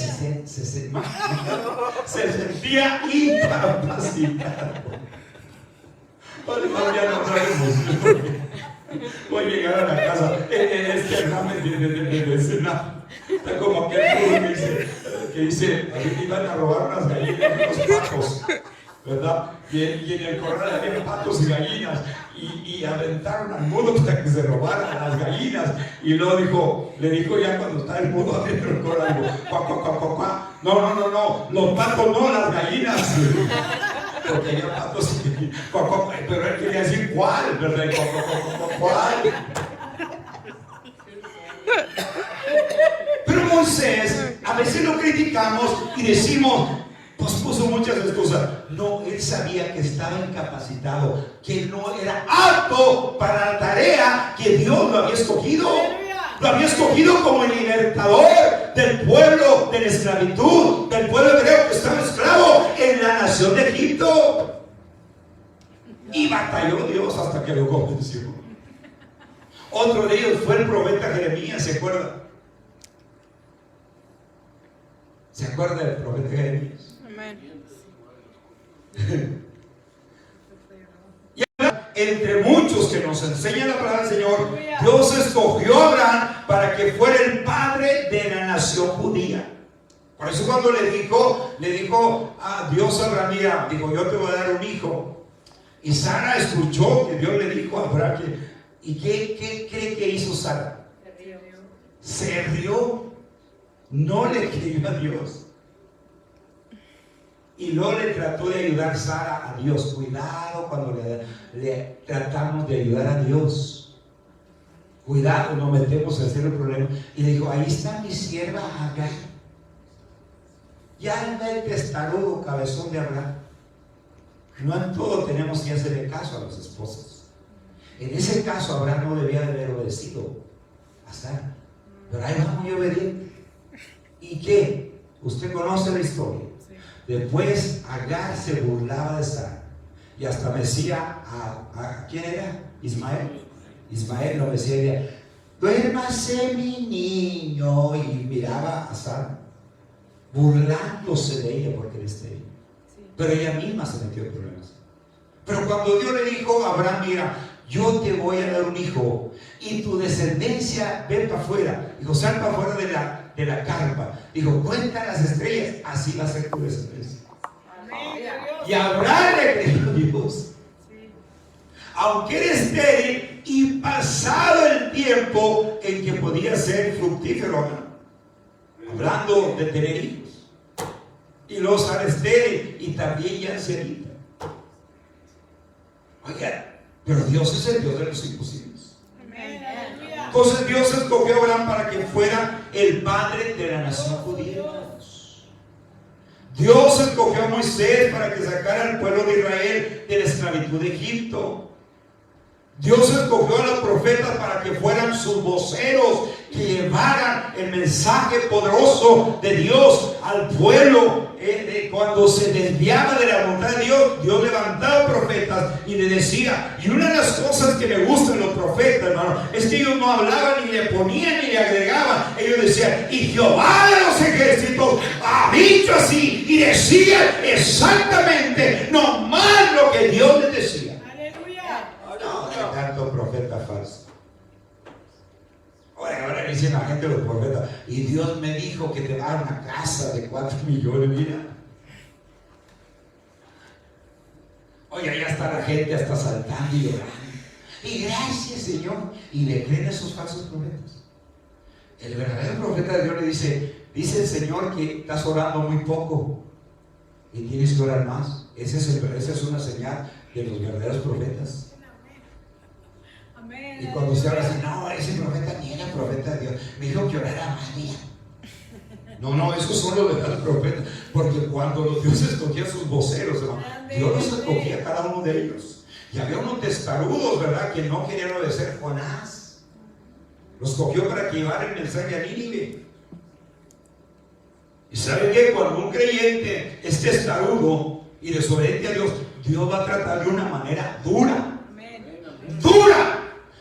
sentía incapacitado. Ya no trae emoción. Voy a llegar a la casa. Este examen de cenar. Está como aquel burro que dice, que iban a robar unas gallinas y unos patos, ¿verdad? Y en el corral había patos y gallinas y aventaron al mudo para que se robaran las gallinas. Y luego le dijo ya cuando está el mudo adentro del corral, dijo, cuá, cuá, cuá, cuá, cuá. No, los patos no, las gallinas. Porque había patos y cuá, cuá, cuá, pero él quería decir cuál, ¿verdad? Cuá, cuá, cuá, cuá, cuál. Pero Moisés, a veces lo criticamos y decimos, pues puso muchas excusas. No, él sabía que estaba incapacitado, que no era apto para la tarea que Dios lo había escogido. Lo había escogido como el libertador del pueblo de la esclavitud, del pueblo hebreo que estaba esclavo en la nación de Egipto. Y batalló Dios hasta que lo convenció. Otro de ellos fue el profeta Jeremías, ¿se acuerda? ¿Se acuerda del profeta Jeremías? Amén. Y entre muchos que nos enseñan la palabra del Señor, Dios escogió a Abraham para que fuera el padre de la nación judía. Por eso cuando le dijo a Dios a Abraham, mira, dijo, yo te voy a dar un hijo. Y Sara escuchó que Dios le dijo a Abraham ¿y qué cree que hizo Sara? Se rió. No le creyó a Dios. Y luego le trató de ayudar Sara a Dios. Cuidado cuando le tratamos de ayudar a Dios. Cuidado, nos metemos a hacer el problema. Y le dijo, ahí está mi sierva Agar. Ya anda el testarudo cabezón de Abraham. No en todo tenemos que hacerle caso a las esposas. En ese caso Abraham no debía de haber obedecido a Sara. Pero ahí va muy obediente. ¿Y qué? Usted conoce la historia. Después Agar se burlaba de Sara y hasta me decía a ¿quién era? Ismael lo decía ella, duérmase mi niño, y miraba a Sara burlándose de ella porque era estéril. Pero ella misma se metió en problemas. Pero cuando Dios le dijo a Abraham, mira, yo te voy a dar un hijo y tu descendencia ven para afuera, dijo, sal para afuera de la carpa, dijo, cuenta las estrellas, así va a ser tu descendencia. Y Abraham le creyó a Dios, aunque era estéril y pasado el tiempo en que podía ser fructífero, hablando de tener hijos, y luego sale estéril y también ya ancianita. Oiga, pero Dios es el Dios de los imposibles. Entonces Dios escogió a Abraham para que fuera el padre de la nación judía. Dios escogió a Moisés para que sacara al pueblo de Israel de la esclavitud de Egipto. Dios escogió a los profetas para que fueran sus voceros, que llevaran el mensaje poderoso de Dios al pueblo. Cuando se desviaba de la voluntad de Dios, Dios levantaba profetas y le decía. Y una de las cosas que me gustan de los profetas, hermano, es que ellos no hablaban ni le ponían ni le agregaban. Ellos decían, y Jehová de los ejércitos ha dicho así, y decían exactamente nomás lo que Dios les decía. No, tanto profeta falso. Ahora dicen la gente, los profetas, y Dios me dijo que te va a dar una casa de 4 millones, mira. Oye, ya está la gente hasta saltando y llorando. Y gracias, Señor. Y le creen a esos falsos profetas. El verdadero profeta de Dios le dice el Señor que estás orando muy poco y tienes que orar más. Esa es una señal de los verdaderos profetas. Y cuando se habla así, no, ese profeta ni era profeta de Dios, me dijo que orara más bien. No, esos son los verdaderos profetas, porque cuando los dioses escogían sus voceros, hermano, Dios los escogía a cada uno de ellos. Y había unos testarudos, ¿verdad?, que no querían obedecer. Jonás los escogió para que llevara el mensaje a Nínive. Y ¿sabe qué? Cuando un creyente es testarudo y desobediente a Dios, Dios va a tratar de una manera dura. Dura.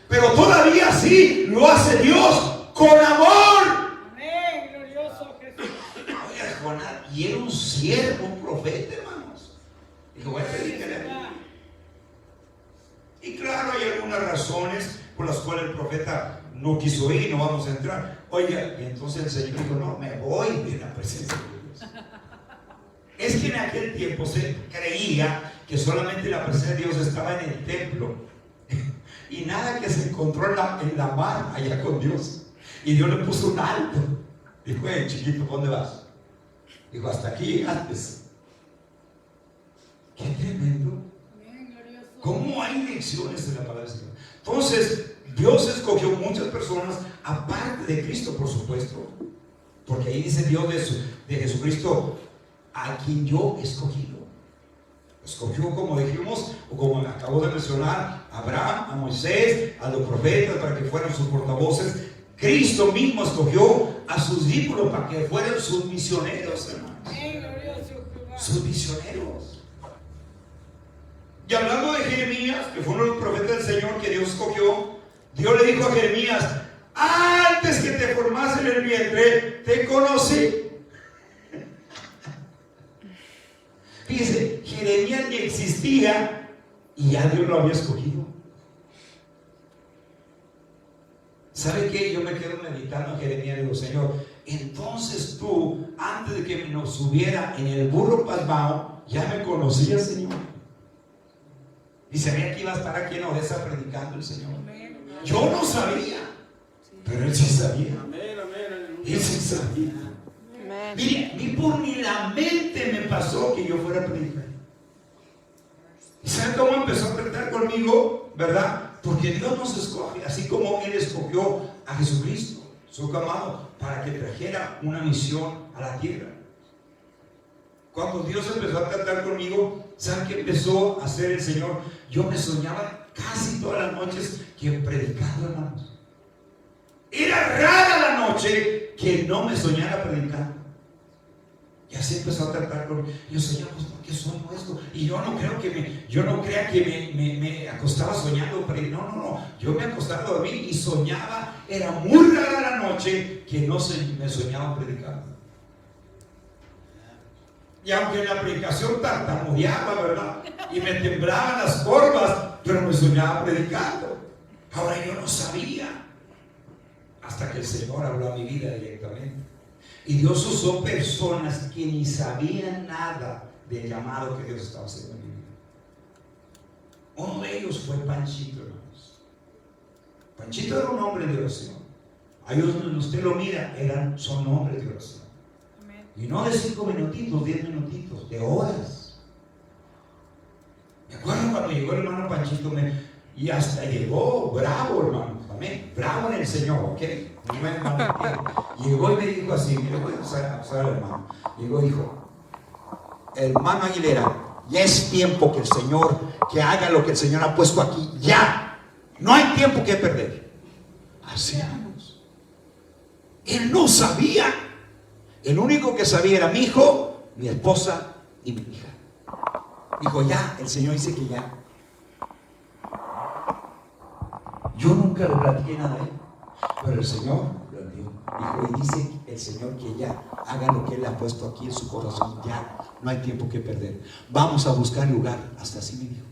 Pero todavía así lo hace Dios con amor. Amén, glorioso Jesús. Oiga, Jonás, y era un siervo, un profeta, hermanos. Dijo, voy a predicar a mí. Y claro, hay algunas razones por las cuales el profeta no quiso ir, no vamos a entrar. Oiga, y entonces el Señor dijo, no, me voy de la presencia de Dios. Es que en aquel tiempo se creía que solamente la presencia de Dios estaba en el templo y nada, que se encontró en la mar allá con Dios, y Dios le puso un alto. Dijo, chiquito, ¿dónde vas? Dijo, hasta aquí llegaste. Qué tremendo. ¿Cómo hay lecciones en la palabra del Señor? Entonces, Dios escogió muchas personas, aparte de Cristo, por supuesto, porque ahí dice Dios de Jesucristo, a quien yo he escogido. Escogió, como dijimos, o como acabo de mencionar, a Abraham, a Moisés, a los profetas para que fueran sus portavoces. Cristo mismo escogió a sus discípulos para que fueran sus misioneros, hermanos. Sus misioneros. Y hablando de Jeremías, que fue uno de los profetas del Señor que Dios escogió, Dios le dijo a Jeremías, antes que te formase en el vientre, te conocí. Fíjese, Jeremías ni existía y ya Dios lo había escogido. ¿Sabe qué? Yo me quedo meditando en Jeremías y digo, Señor, entonces tú, antes de que nos subiera en el burro pasmado, ya me conocías, Señor. Y sabía que iba a estar aquí en Odessa predicando el Señor. Yo no sabía, pero Él sí sabía. Él sí sabía. Mire, ni por ni la mente me pasó que yo fuera a predicar. ¿Y sabe cómo empezó a tratar conmigo? ¿Verdad? Porque Dios nos escoge, así como Él escogió a Jesucristo, su amado, para que trajera una misión a la tierra. Cuando Dios empezó a tratar conmigo, ¿sabe qué empezó a hacer el Señor? Yo me soñaba casi todas las noches que predicando, hermanos. Era rara la noche que no me soñara predicando. Y así empezó a tratar conmigo. Yo, Señor, pues ¿por qué sueño esto? Y yo no crea que me acostaba soñando, pero no. Yo me acostaba a dormir y soñaba. Era muy rara la noche que no me soñaba predicando. Y aunque en la predicación tartamudeaba, ¿verdad? Y me temblaban las corvas, pero me soñaba predicando. Ahora yo no sabía. Hasta que el Señor habló a mi vida directamente. Y Dios usó personas que ni sabían nada del llamado que Dios estaba haciendo en mi vida. Uno de ellos fue Panchito, hermanos. Panchito era un hombre de oración. Ahí donde usted lo mira, son hombres de oración. Y no de 5 minutitos, 10 minutitos, de horas. Me acuerdo cuando llegó el hermano Panchito, y hasta llegó bravo, hermano, también, bravo en el Señor, ¿ok? Llegó y me dijo así, mire, voy a usar al hermano. Llegó y dijo, hermano Aguilera, ya es tiempo que el Señor, que haga lo que el Señor ha puesto aquí, ya. No hay tiempo que perder. Así vamos. Él no sabía. El único que sabía era mi hijo, mi esposa y mi hija. Dijo, ya, el Señor dice que ya. Yo nunca le platiqué nada a él, pero el Señor lo dio. Dijo, y dice el Señor que ya haga lo que Él le ha puesto aquí en su corazón. Ya, no hay tiempo que perder. Vamos a buscar lugar. Hasta así me dijo.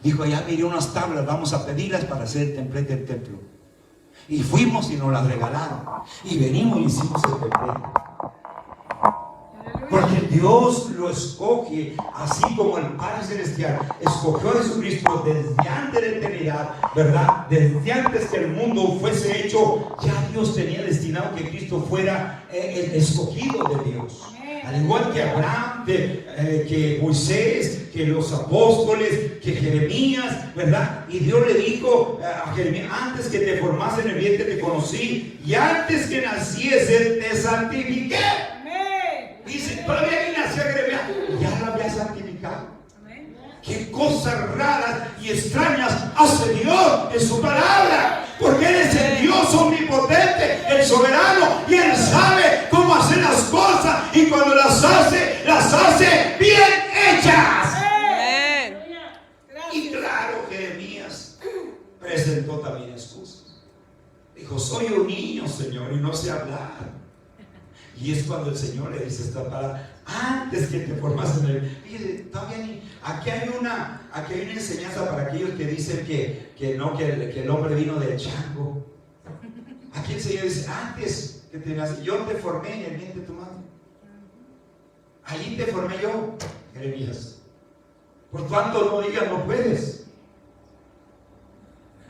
Dijo, allá miré unas tablas, vamos a pedirlas para hacer el templete del templo. Y fuimos y nos las regalaron. Y venimos y hicimos el templete. Porque Dios lo escoge, así como el Padre Celestial escogió a Jesucristo desde antes de la eternidad, ¿verdad? Desde antes que el mundo fuese hecho, ya Dios tenía destinado que Cristo fuera el escogido de Dios. Al igual que Abraham, que Moisés, que los apóstoles, que Jeremías, ¿verdad? Y Dios le dijo a Jeremías, antes que te formase en el vientre te conocí, y antes que nacieses te santifiqué. Dice, todavía que nació Jeremías, ya lo había santificado. Qué cosas raras y extrañas hace Dios en su palabra. Porque Él es el Dios omnipotente, el soberano, y Él sabe cómo hacer las cosas, y cuando las hace bien hechas. Y claro, Jeremías presentó también excusas. Dijo, soy un niño, Señor, y no sé hablar. Y es cuando el Señor le dice esta palabra, Antes que te formas en el... Fíjate, todavía ni... Aquí hay una enseñanza para aquellos que dicen que el hombre vino del chango. Aquí el Señor dice, antes que te nací, yo te formé en el vientre de tu madre. Allí te formé yo, Jeremías. Por tanto, no digas no puedes.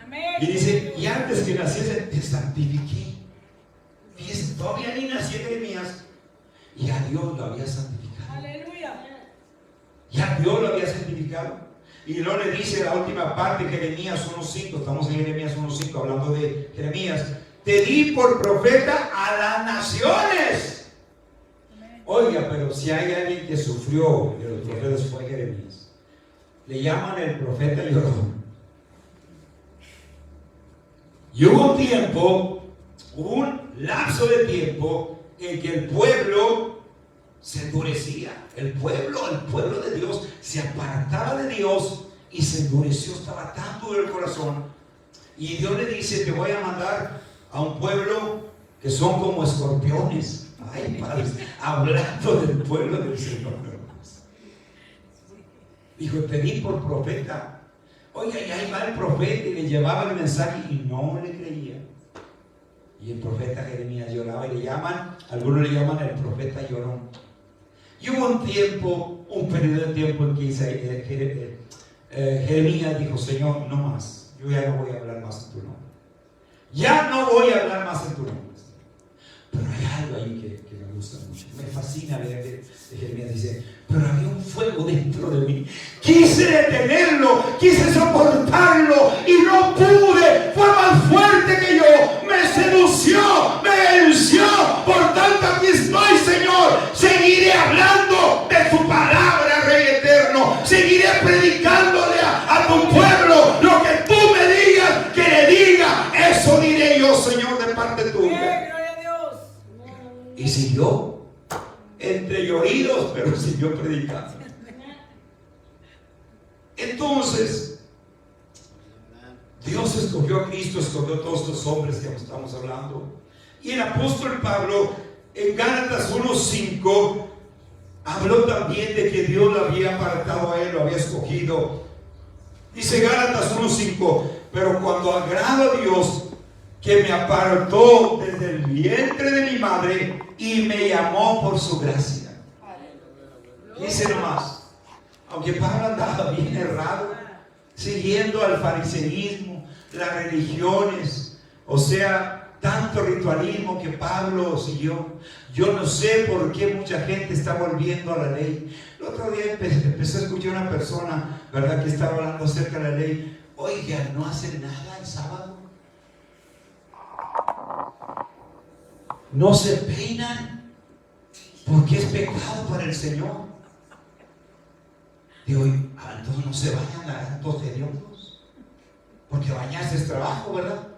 Amén. Y dice, y antes que naciese te santifiqué. Fíjese, todavía ni nació Jeremías y a Dios lo había santificado. Aleluya. Ya Dios lo había santificado. Y luego le dice la última parte, Jeremías 1:5. Estamos en Jeremías 1:5 hablando de Jeremías. Te di por profeta a las naciones. Oiga, pero si hay alguien que sufrió de los profetas fue Jeremías. Le llaman el profeta llorón. Y hubo un tiempo, un lapso de tiempo en que el pueblo se endurecía. El pueblo de Dios se apartaba de Dios y se endureció, estaba tan duro el corazón. Y Dios le dice, te voy a mandar a un pueblo que son como escorpiones. Ay, padres, hablando del pueblo del Señor. Dijo, te di por profeta. Oiga, y ahí va el profeta y le llevaba el mensaje y no le creía. Y el profeta Jeremías lloraba y algunos le llaman el profeta llorón. Y hubo un periodo de tiempo en que Jeremías dijo, Señor, no más, yo ya no voy a hablar más en tu nombre. Ya no voy a hablar más en tu nombre. Pero hay algo ahí que me gusta mucho, me fascina ver de Jeremías. Dice, pero había un fuego dentro de mí. Quise detenerlo, quise soportarlo y no pude. Fue más fuerte que yo, me sedució, me venció. Por tanto aquí estoy, Señor. Seguiré hablando de tu palabra, Rey eterno. Seguiré predicándole a tu pueblo lo que tú me digas que le diga. Eso diré yo, Señor, de parte tuya. Y siguió entre lloridos, pero siguió predicando. Entonces, Dios escogió a Cristo, escogió a todos estos hombres que estamos hablando. Y el apóstol Pablo, en Gálatas 1:5, habló también de que Dios lo había apartado a él, lo había escogido. Dice Gálatas 1:5, pero cuando agrado a Dios, que me apartó desde el vientre de mi madre y me llamó por su gracia. Dice nomás, aunque Pablo andaba bien errado, siguiendo al fariseísmo, las religiones, o sea, tanto ritualismo que Pablo siguió. Yo no sé por qué mucha gente está volviendo a la ley. El otro día empecé a escuchar a una persona, ¿verdad?, que estaba hablando acerca de la ley. Oiga, no hacen nada el sábado. No se peinan porque es pecado para el Señor. Digo, entonces no se bañan a actos de Dios, porque bañarse es trabajo, ¿verdad?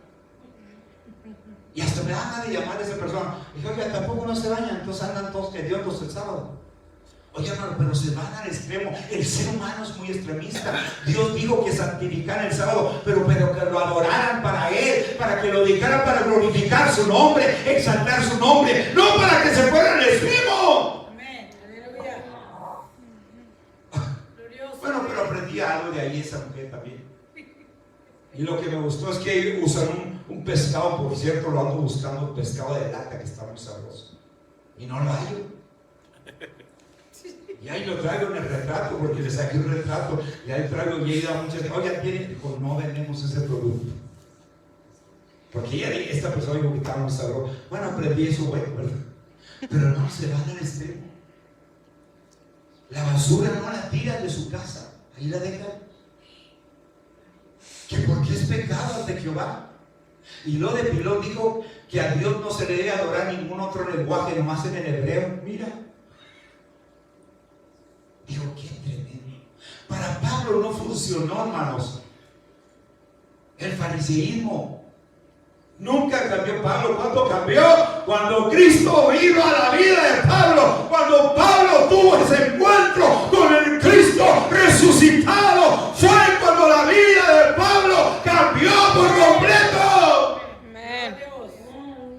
Y hasta me dan de llamar a esa persona. Dije, oiga, tampoco no se bañan, entonces andan todos hediondos el sábado. Oye, hermano, pero se van al extremo. El ser humano es muy extremista. Dios dijo que santificaran el sábado, pero que lo adoraran para Él, para que lo dedicaran para glorificar su nombre, exaltar su nombre, no para que se fueran al extremo. Amén. Aleluya. Bueno, pero aprendí algo de ahí esa mujer también. Y lo que me gustó es que usan un pescado, por cierto, lo ando buscando, pescado de lata que está muy sabroso. Y no lo hallo. Y ahí lo traigo en el retrato, porque le saqué un retrato. Y ahí traigo y he ido a muchas. Oiga, dijo, no vendemos ese producto. Porque esta persona dijo que estaba muy sabroso. Bueno, aprendí eso, bueno, ¿verdad? Pero no se van al extremo. La basura no la tiran de su casa, ahí la dejan. Que porque es pecado ante Jehová. Y lo de Pilón dijo que a Dios no se le debe adorar ningún otro lenguaje, nomás en el hebreo. Mira. Dijo, qué tremendo. Para Pablo no funcionó, hermanos, el fariseísmo. Nunca cambió Pablo. ¿Cuándo cambió? Cuando Cristo vino a la vida de Pablo. Cuando Pablo tuvo ese encuentro con el Cristo resucitado. Fue cuando la vida de Pablo cambió por completo. Amén.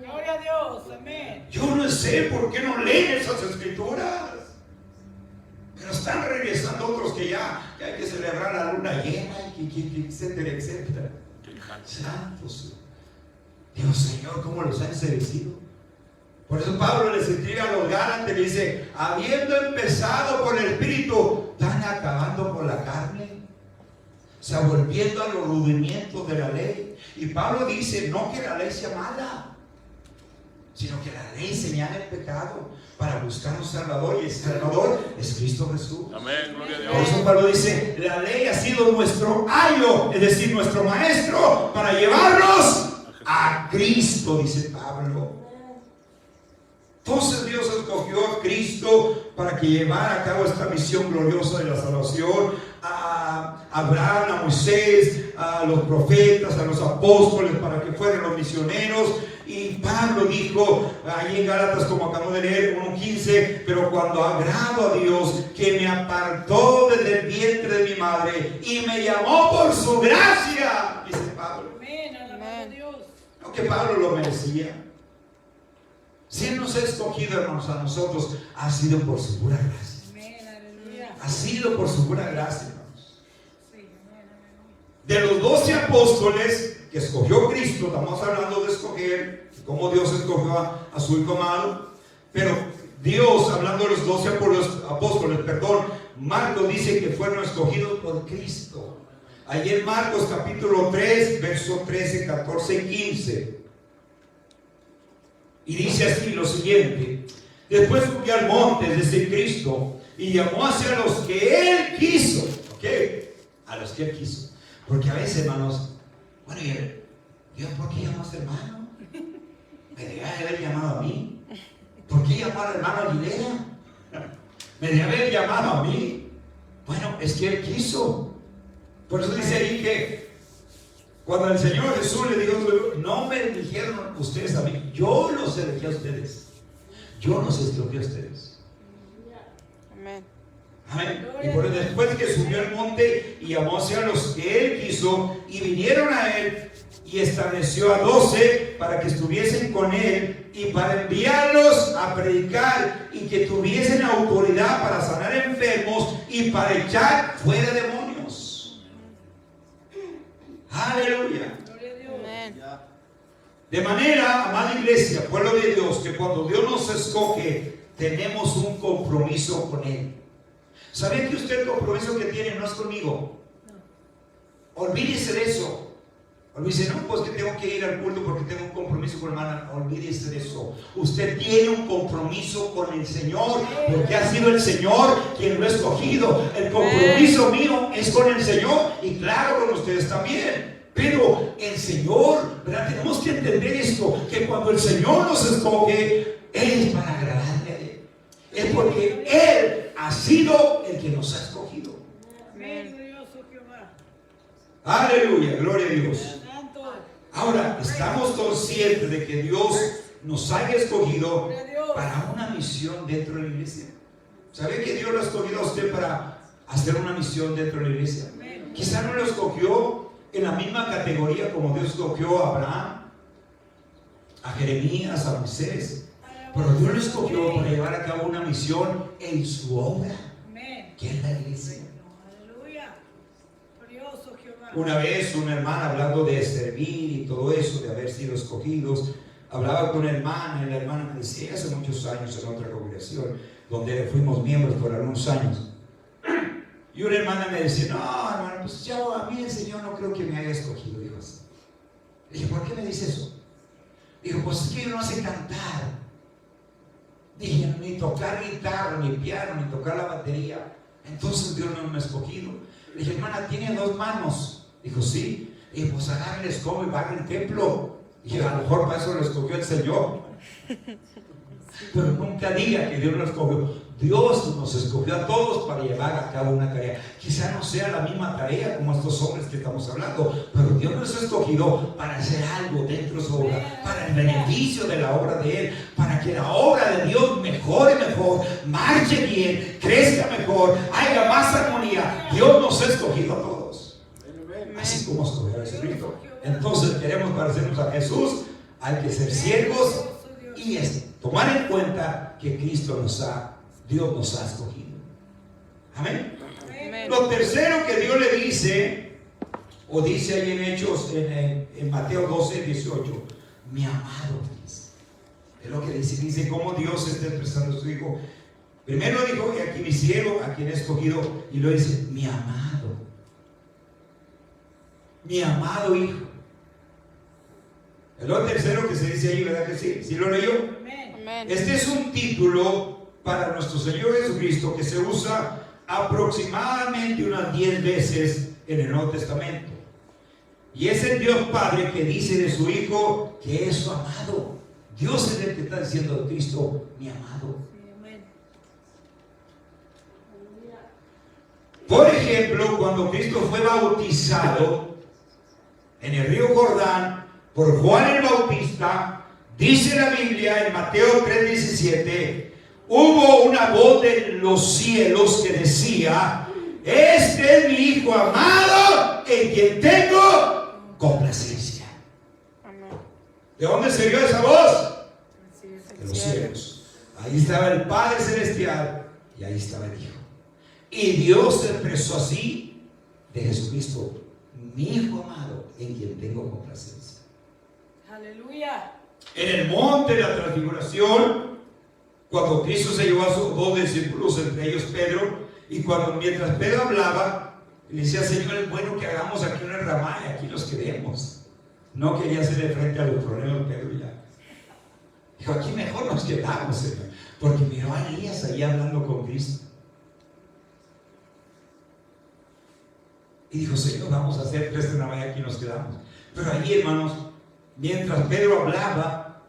Gloria a Dios. Amén. Yo no sé por qué no leen esas escrituras. otros que ya que hay que celebrar la luna llena, y etcétera, etcétera. Santos, Dios Señor, ¿cómo los ha enseguecido? Por eso Pablo les escribe a los Gálatas y dice: habiendo empezado por el Espíritu, están acabando por la carne. O sea, volviendo a los rudimentos de la ley. Y Pablo dice, no que la ley sea mala, sino que la ley señala el pecado para buscar un Salvador, y el Salvador es Cristo Jesús. Amén, gloria a Por Dios. eso Pablo dice, la ley ha sido nuestro ayo, es decir, nuestro maestro, para llevarnos a Cristo, dice Pablo. Entonces Dios escogió a Cristo para que llevara a cabo esta misión gloriosa de la salvación. A Abraham, a Moisés, a los profetas, a los apóstoles, para que fueran los misioneros. Y Pablo dijo ahí en Gálatas, como acabamos de leer, 1:15, pero cuando agrado a Dios, que me apartó desde el vientre de mi madre y me llamó por su gracia, dice Pablo. Amén, alabado a Dios. No que Pablo lo merecía. Si Él nos ha escogido, hermanos, a nosotros, ha sido por su pura gracia. Amén, aleluya. Ha sido por su pura gracia, hermanos. Sí, amén, aleluya. De los 12 apóstoles que escogió Cristo, estamos hablando de escoger, cómo Dios escogió a su Hijo amado. Pero Dios, hablando de los 12 apóstoles, Marcos dice que fueron escogidos por Cristo. Allí en Marcos capítulo 3, versos 13, 14 y 15. Y dice así lo siguiente: después subió al monte, es decir, Cristo, y llamó hacia los que Él quiso. ¿Ok? A los que Él quiso. Porque a veces, hermanos, bueno, Dios, ¿por qué llamó a este hermano? Me debía haber llamado a mí. ¿Por qué llamó al hermano Aguilera? Me debía haber llamado a mí. Bueno, es que Él quiso. Por eso dice ahí que cuando el Señor Jesús le dijo, no me eligieron ustedes a mí, yo los elegí a ustedes. Yo los escogí a ustedes. Amén. Amén. Y por eso, después que subió al monte y llamó hacia los que Él quiso, y vinieron a Él, y estableció a 12 para que estuviesen con Él y para enviarlos a predicar, y que tuviesen autoridad para sanar enfermos y para echar fuera demonios. Aleluya. Gloria a Dios. Amén. De manera, amada iglesia, pueblo de Dios, que cuando Dios nos escoge, tenemos un compromiso con Él. ¿Sabe que usted el compromiso que tiene no es conmigo? Olvídese de eso. Olvídese, no, pues que tengo que ir al culto porque tengo un compromiso con hermana. Olvídese de eso. Usted tiene un compromiso con el Señor, porque ha sido el Señor quien lo ha escogido. El compromiso mío es con el Señor, y claro, con ustedes también. Pero el Señor, ¿verdad? Tenemos que entender esto, que cuando el Señor nos escoge, es para agradarle a Él. Es porque Él ha sido el que nos ha escogido. Amén, glorioso Jehová. Aleluya, gloria a Dios. Santo. Ahora, estamos conscientes de que Dios nos haya escogido para una misión dentro de la iglesia. ¿Sabe que Dios lo ha escogido a usted para hacer una misión dentro de la iglesia? Quizá no lo escogió en la misma categoría como Dios escogió a Abraham, a Jeremías, a Moisés, pero Dios lo escogió para llevar a cabo una misión en su obra, Amén. que es la iglesia. Aleluya. Glorioso Jehová. Una vez una hermana, hablando de servir y todo eso, de haber sido escogidos, hablaba con una hermana, y la hermana me decía, hace muchos años en otra congregación donde fuimos miembros por algunos años, y una hermana me decía, no, hermano, pues yo, a mí el Señor no creo que me haya escogido. Dijo así. Le dije, ¿por qué me dice eso? Dijo, pues es que yo no sé cantar. Dije, ni tocar guitarra, ni piano, ni tocar la batería. Entonces Dios no me ha escogido. Le dije, hermana, ¿tiene 2 manos? Dijo, sí. Le dije, pues agarre el escobo y barre el templo. Dije, a lo mejor para eso lo escogió el Señor. Pero nunca diga que Dios lo escogió. Dios nos escogió a todos para llevar a cabo una tarea. Quizá no sea la misma tarea como estos hombres que estamos hablando, pero Dios nos ha escogido para hacer algo dentro de su obra, para el beneficio de la obra de Él, para que la obra de Dios mejore mejor, marche bien, crezca mejor, haya más armonía. Dios nos ha escogido a todos, así como escogió a Jesucristo. Entonces queremos parecernos a Jesús, hay que ser siervos y tomar en cuenta que Dios nos ha escogido. Amén. Amén. Lo tercero que Dios le dice, o dice ahí en Hechos, en Mateo 12, 18, mi amado, dice. Es lo que dice cómo Dios está expresando a su Hijo. Primero dijo, y aquí mi siervo, a quien he escogido, y luego dice, mi amado Hijo. Es lo tercero que se dice ahí, ¿verdad que sí? ¿Sí lo leyó? Amén. Este es un título para nuestro Señor Jesucristo que se usa aproximadamente unas 10 veces en el Nuevo Testamento. Y es el Dios Padre que dice de su Hijo que es su amado. Dios es el que está diciendo de Cristo, mi amado. Por ejemplo, cuando Cristo fue bautizado en el río Jordán por Juan el Bautista, dice la Biblia en Mateo 3:17, hubo una voz de los cielos que decía, este es mi Hijo amado en quien tengo complacencia. Amén. ¿De dónde se oyó esa voz? De los Cielo. cielos. Ahí estaba el Padre Celestial y ahí estaba el Hijo. Y Dios se expresó así de Jesucristo, mi Hijo amado en quien tengo complacencia. Aleluya. En el monte de la transfiguración, cuando Cristo se llevó a sus 2 discípulos, entre ellos Pedro, y mientras Pedro hablaba, le decía, Señor, es bueno que hagamos aquí una ramada y aquí nos quedemos. No quería hacerle frente a los problemas Pedro ya. Dijo, aquí mejor nos quedamos, Señor, porque miró a Elías ahí hablando con Cristo. Y dijo, Señor, vamos a hacer 3 de la mañana, aquí nos quedamos. Pero allí, hermanos, mientras Pedro hablaba,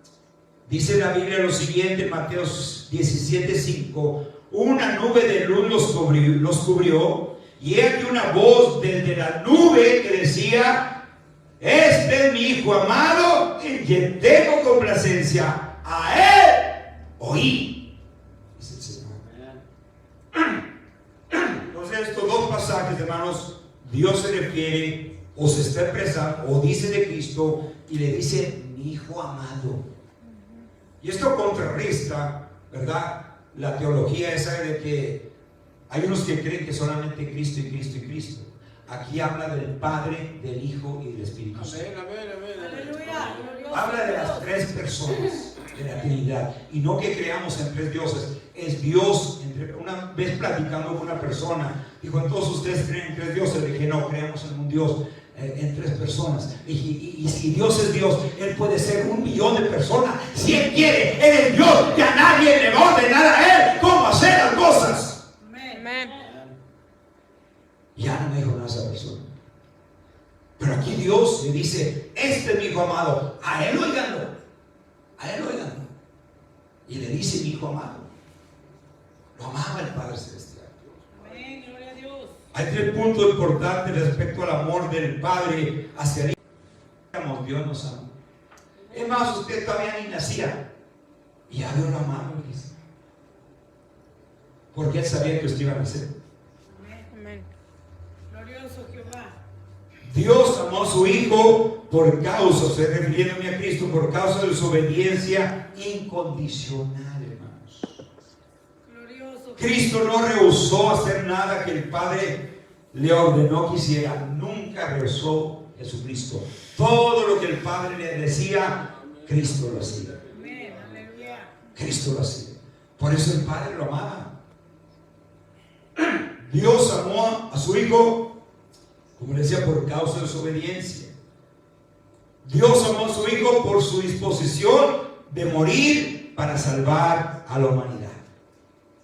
dice la Biblia lo siguiente, Mateo 17:5, una nube de luz los cubrió, y he aquí una voz desde la nube que decía, este es mi Hijo amado, en quien tengo complacencia, a él oí, dice el Señor. Entonces estos 2 pasajes, hermanos, Dios se refiere o se está expresando o dice de Cristo y le dice mi Hijo amado. Y esto contrarresta, ¿verdad?, la teología esa de que hay unos que creen que solamente Cristo y Cristo y Cristo. Aquí habla del Padre, del Hijo y del Espíritu Santo. Aleluya. Glorioso Habla de las Dios. 3 personas de la Trinidad y no que creamos en 3 dioses. Es Dios. Una vez platicando con una persona, dijo, entonces ustedes creen en 3 dioses. Le dije, no, creemos en un Dios, en 3 personas. Y si Dios es Dios, Él puede ser 1.000.000 de personas. Si Él quiere, Él es Dios y a nadie le va a ordenar a Él cómo hacer las cosas. Amén. Y ya no me dijo nada esa persona. Pero aquí Dios le dice, este es mi Hijo amado, a Él óiganlo, a Él óiganlo. Y le dice mi Hijo amado. Lo amaba el Padre Celestial. Amén. Gloria a Dios. Hay 3 puntos importantes respecto al amor del Padre hacia el Hijo. Dios nos ama. Es más, usted todavía ni nacía y ya Dios lo amaba. Porque Él sabía que usted iba a nacer. Amén. Glorioso Jehová. Dios amó a su Hijo por causa, estoy refiriéndome a Cristo, por causa de su obediencia incondicional, hermanos. Glorioso. Cristo no rehusó hacer nada que el Padre le ordenó que hiciera. Nunca rehusó Jesucristo. Todo lo que el Padre le decía, Cristo lo hacía. Amén. Aleluya. Cristo lo hacía. Por eso el Padre lo amaba. Dios amó a su Hijo, como le decía, por causa de su obediencia. Dios amó a su Hijo por su disposición de morir para salvar a la humanidad.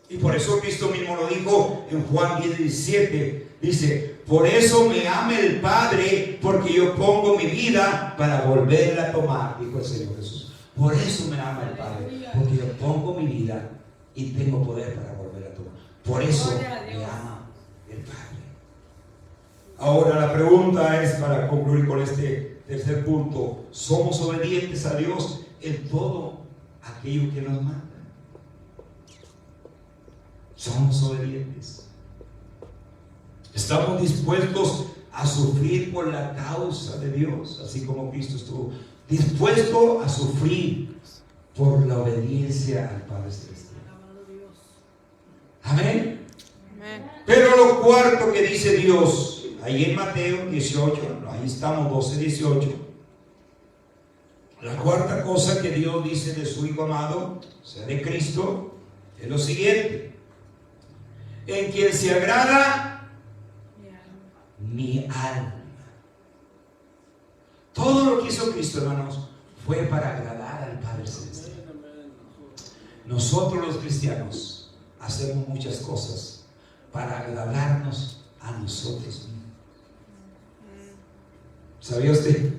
Y por eso Cristo mismo lo dijo en Juan 10:17. Dice, por eso me ama el Padre, porque yo pongo mi vida para volverla a tomar, dijo el Señor Jesús. Por eso me ama el Padre, porque yo pongo mi vida y tengo poder para volverla a tomar. Por eso me ama el Padre. Ahora la pregunta es, para concluir con este tercer punto, ¿somos obedientes a Dios en todo aquello que nos manda? Somos obedientes. Estamos dispuestos a sufrir por la causa de Dios, así como Cristo estuvo dispuesto a sufrir por la obediencia al Padre Celestial. Alabado Dios. Amén. Amén. Pero lo cuarto que dice Dios, ahí en Mateo 18, ahí estamos, 12, 18. La cuarta cosa que Dios dice de su Hijo amado, o sea, de Cristo, es lo siguiente: en quien se agrada mi alma. Todo lo que hizo Cristo, hermanos, fue para agradar al Padre Celestial. Nosotros los cristianos hacemos muchas cosas para agradarnos a nosotros mismos. ¿Sabía usted?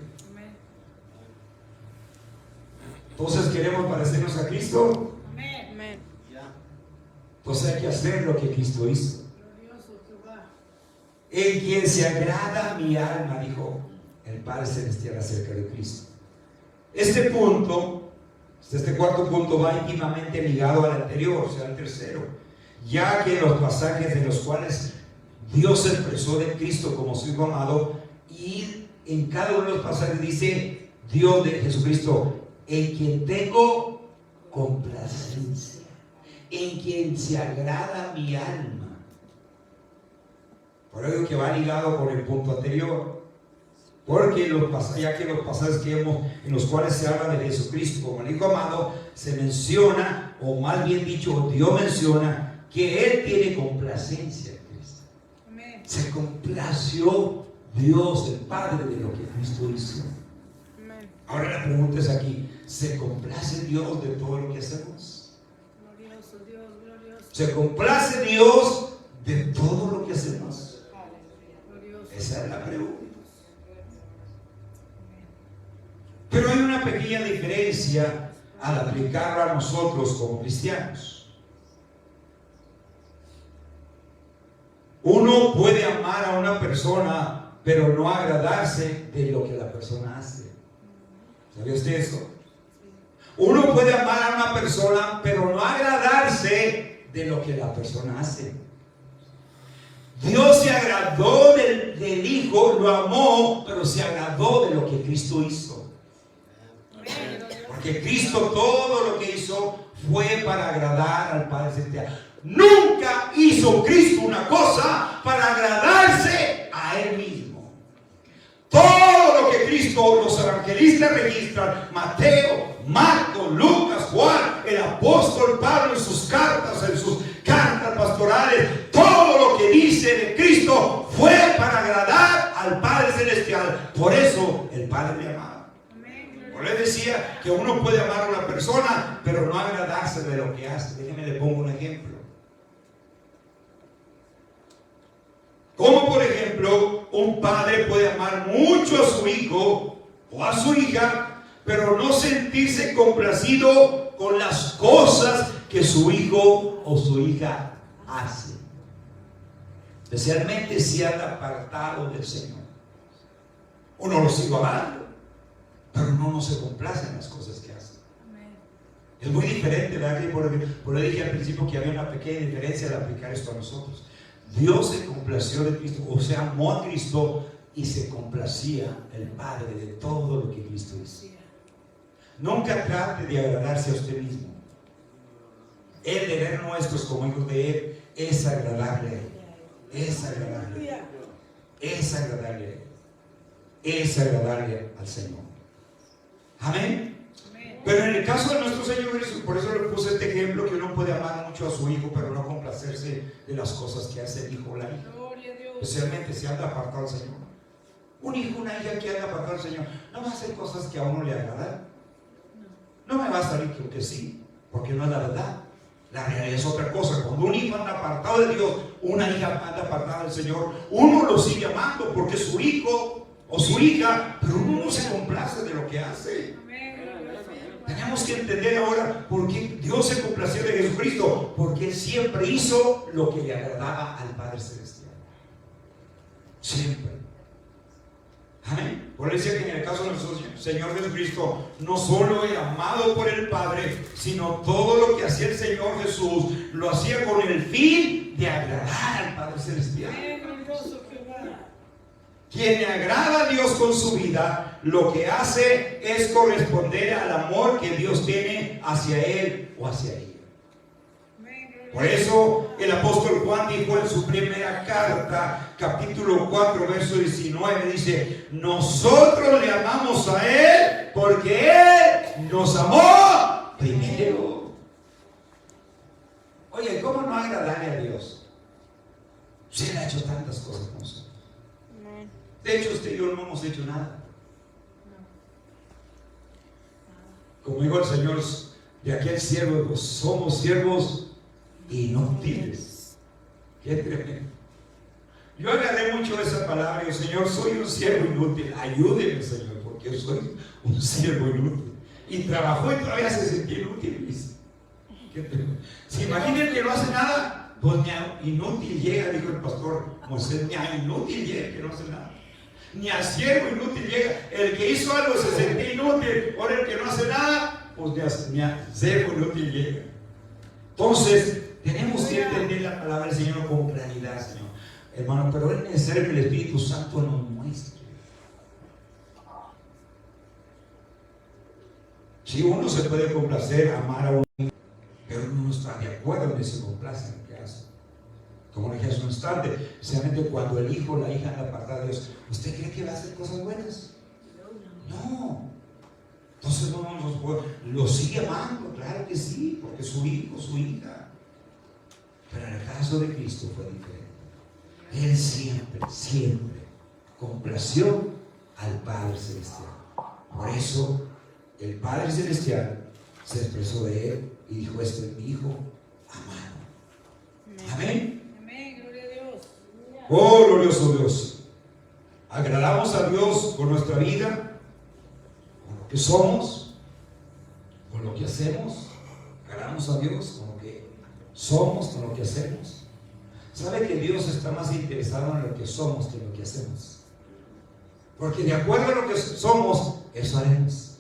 Entonces queremos parecernos a Cristo. Amén. Entonces hay que hacer lo que Cristo hizo. Glorioso Jehová. En quien se agrada mi alma, dijo el Padre Celestial acerca de Cristo. Este punto, este cuarto punto, va íntimamente ligado al anterior, o sea, al tercero, ya que los pasajes de los cuales Dios se expresó de Cristo como su Hijo amado, y en cada uno de los pasajes dice Dios de Jesucristo, en quien tengo complacencia, en quien se agrada mi alma. Por eso que va ligado con el punto anterior. Porque ya que los pasajes que hemos, en los cuales se habla de Jesucristo como el Hijo amado, se menciona, o más bien dicho, Dios menciona que Él tiene complacencia en Cristo. Amén. Se complació Dios, el Padre, de lo que Cristo hizo. Amén. Ahora la pregunta es aquí: ¿se complace Dios de todo lo que hacemos? Glorioso Dios, glorioso. ¿Se complace Dios de todo lo que hacemos? Glorioso. Esa es la pregunta. Pero hay una pequeña diferencia al aplicarlo a nosotros como cristianos. Uno puede amar a una persona, pero no agradarse de lo que la persona hace. ¿Sabía usted eso? Uno puede amar a una persona, pero no agradarse de lo que la persona hace. Dios se agradó del Hijo, lo amó, pero se agradó de lo que Cristo hizo. Porque Cristo todo lo que hizo fue para agradar al Padre Celestial. Nunca hizo Cristo una cosa para agradarse a Él mismo. Todo lo que Cristo, los evangelistas registran, Mateo, Marcos, Lucas, Juan, el apóstol Pablo en sus cartas pastorales, todo lo que dice de Cristo fue para agradar al Padre Celestial. Por eso el Padre le amaba. Yo le decía que uno puede amar a una persona, pero no agradarse de lo que hace. Déjenme le pongo un ejemplo. Como por ejemplo, un padre puede amar mucho a su hijo o a su hija, pero no sentirse complacido con las cosas que su hijo o su hija hace. Especialmente si anda apartado del Señor. Uno lo sigue amando, pero no se complace en las cosas que hace. Es muy diferente, ¿verdad? Por eso dije al principio que había una pequeña diferencia al aplicar esto a nosotros. Dios se complació de Cristo, o sea, amó a Cristo y se complacía el Padre de todo lo que Cristo hizo. Nunca trate de agradarse a usted mismo. El deber nuestro como hijos de Él es agradarle a Él. Es agradarle a Él. Es agradarle a Él. Es agradarle al Señor. Amén. Pero en el caso de nuestro Señor Jesús, por eso le puse este ejemplo, que uno puede amar mucho a su hijo, pero no complacerse de las cosas que hace el hijo o la hija. Especialmente si anda apartado del Señor. Un hijo, una hija que anda apartado del Señor, no va a hacer cosas que a uno le agradan. No me va a salir que sí, porque no es la verdad. La realidad es otra cosa. Cuando un hijo anda apartado de Dios, una hija anda apartada del Señor, uno lo sigue amando porque es su hijo o su hija, pero uno no se complace de lo que hace. Tenemos que entender ahora por qué Dios se complació de Jesucristo, porque Él siempre hizo lo que le agradaba al Padre Celestial. Siempre. Amén. Por eso decía que en el caso de nuestro Señor Jesucristo, no solo era amado por el Padre, sino todo lo que hacía el Señor Jesús lo hacía con el fin de agradar al Padre Celestial. Quien agrada a Dios con su vida, lo que hace es corresponder al amor que Dios tiene hacia él o hacia ella. Por eso el apóstol Juan dijo en su primera carta, capítulo 4, verso 19, dice: nosotros le amamos a Él porque Él nos amó primero. Oye, ¿cómo no agradarle a Dios? Se le ha hecho tantas cosas con nosotros. De hecho, usted y yo no hemos hecho nada. Como dijo el Señor de aquel siervo, pues somos siervos inútiles. Qué tremendo. Yo agarré mucho esa palabra y Señor, soy un siervo inútil. Ayúdeme, Señor, porque yo soy un siervo inútil. Y trabajó y todavía se sentía inútil. Qué tremendo. ¿Se imaginan que no hace nada? Pues ni inútil llega, dijo el pastor Moisés, ni a inútil llega que no hace nada. Ni a siervo inútil llega. El que hizo algo se sentía inútil. Ahora el que no hace nada, pues ni a siervo inútil llega. Entonces, tenemos que entender la palabra del Señor con claridad, Señor. Hermano, pero es necesario que el Espíritu Santo nos muestre. Si uno se puede complacer, amar a uno, pero uno no está de acuerdo en ese complace en lo que hace. Como le dije hace un instante, especialmente cuando el hijo o la hija anda apartada de Dios, ¿usted cree que va a hacer cosas buenas? No. Entonces lo sigue amando, claro que sí, porque es su hijo, su hija. Pero en el caso de Cristo fue diferente. Él siempre complació al Padre Celestial. Por eso el Padre Celestial se expresó de Él y dijo: este es mi hijo amado. Amén. Amén, gloria a Dios. Oh, glorioso Dios. Agradamos a Dios con nuestra vida, con lo que somos, con lo que hacemos. Agradamos a Dios con lo que somos, con lo que hacemos. ¿Sabe que Dios está más interesado en lo que somos que en lo que hacemos? Porque de acuerdo a lo que somos, eso haremos.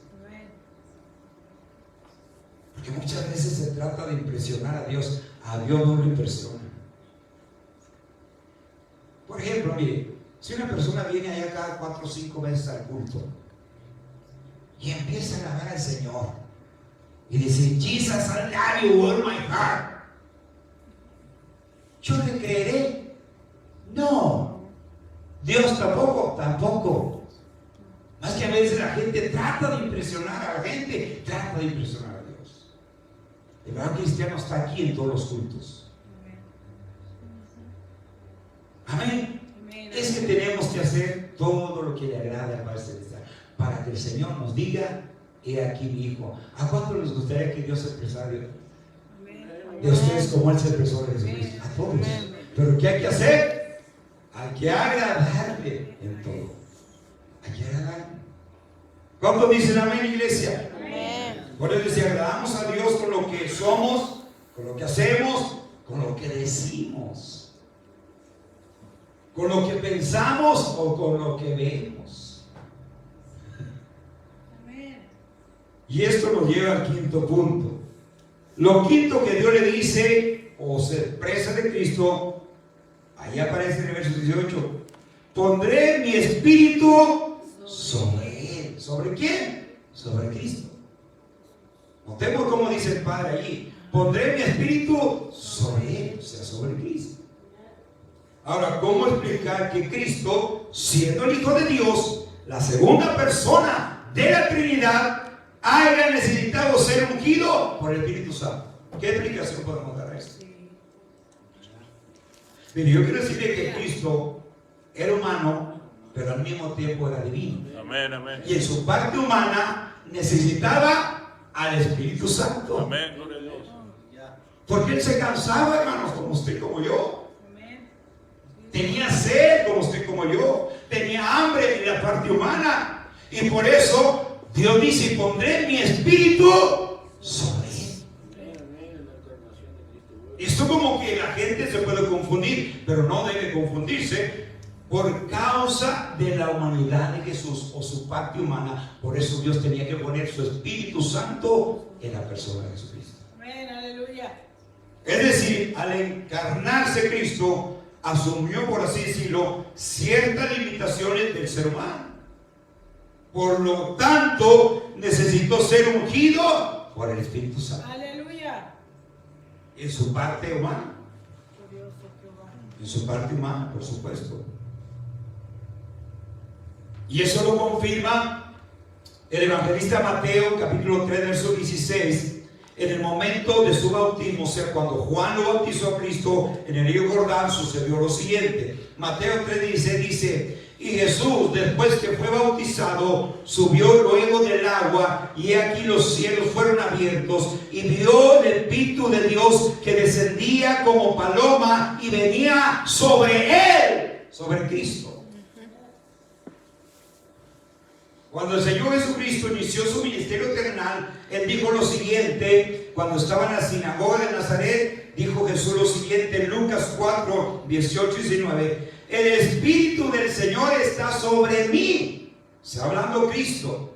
Porque muchas veces se trata de impresionar a Dios. A Dios no lo impresiona. Por ejemplo, mire, si una persona viene allá cada 4 o 5 veces al culto y empieza a alabar al Señor y dice: Jesus, I love you with my heart, ¿yo le creeré? No. Dios tampoco. Más que a veces la gente trata de impresionar a la gente, trata de impresionar a Dios. El verdadero cristiano está aquí en todos los cultos. Amén. Es que tenemos que hacer todo lo que le agrade al Padre Celestial para que el Señor nos diga: he aquí mi hijo. ¿A cuánto les gustaría que Dios se expresara de ustedes como Él se expresó de Jesucristo? A todos. Pero ¿qué hay que hacer? Hay que agradarle en todo. Hay que agradarle. ¿Cuántos dicen amén, iglesia? Amén. Por eso si agradamos a Dios con lo que somos, con lo que hacemos, con lo que decimos, con lo que pensamos o con lo que vemos. Amén. Y esto nos lleva al quinto punto. Lo quinto que Dios le dice o se expresa de Cristo, ahí aparece en el verso 18: pondré mi espíritu sobre él. ¿Sobre quién? Sobre Cristo. Notemos cómo dice el Padre allí: pondré mi espíritu sobre él, o sea, sobre Cristo. Ahora, ¿cómo explicar que Cristo, siendo el Hijo de Dios, la segunda persona de la Trinidad, haya necesitado ser ungido por el Espíritu Santo? ¿Qué explicación podemos dar a esto? Mire, yo quiero decirle que Cristo era humano, pero al mismo tiempo era divino. Amén, amén. Y en su parte humana necesitaba al Espíritu Santo. Amén, gloria a Dios. Porque Él se cansaba, hermanos, como usted, como yo. Amén. Tenía sed, como usted, como yo. Tenía hambre en la parte humana. Y por eso Dios dice: pondré mi espíritu sobre él. Esto como que la gente se puede confundir, pero no debe confundirse por causa de la humanidad de Jesús o su parte humana. Por eso Dios tenía que poner su Espíritu Santo en la persona de Jesucristo. Amén, aleluya. Es decir, al encarnarse Cristo, asumió, por así decirlo, ciertas limitaciones del ser humano. Por lo tanto, necesitó ser ungido por el Espíritu Santo. Aleluya. En su parte humana. Glorioso Jehová. En su parte humana, por supuesto. Y eso lo confirma el evangelista Mateo, capítulo 3, verso 16. En el momento de su bautismo, o sea, cuando Juan lo bautizó a Cristo en el río Jordán, sucedió lo siguiente. Mateo 3:16 dice: y Jesús, después que fue bautizado, subió luego del agua, y he aquí los cielos fueron abiertos, y vio el Espíritu de Dios que descendía como paloma y venía sobre él, sobre Cristo. Cuando el Señor Jesucristo inició su ministerio terrenal, Él dijo lo siguiente, cuando estaba en la sinagoga de Nazaret, dijo Jesús lo siguiente en Lucas 4, 18 y 19: el Espíritu del Señor está sobre mí. Está hablando Cristo.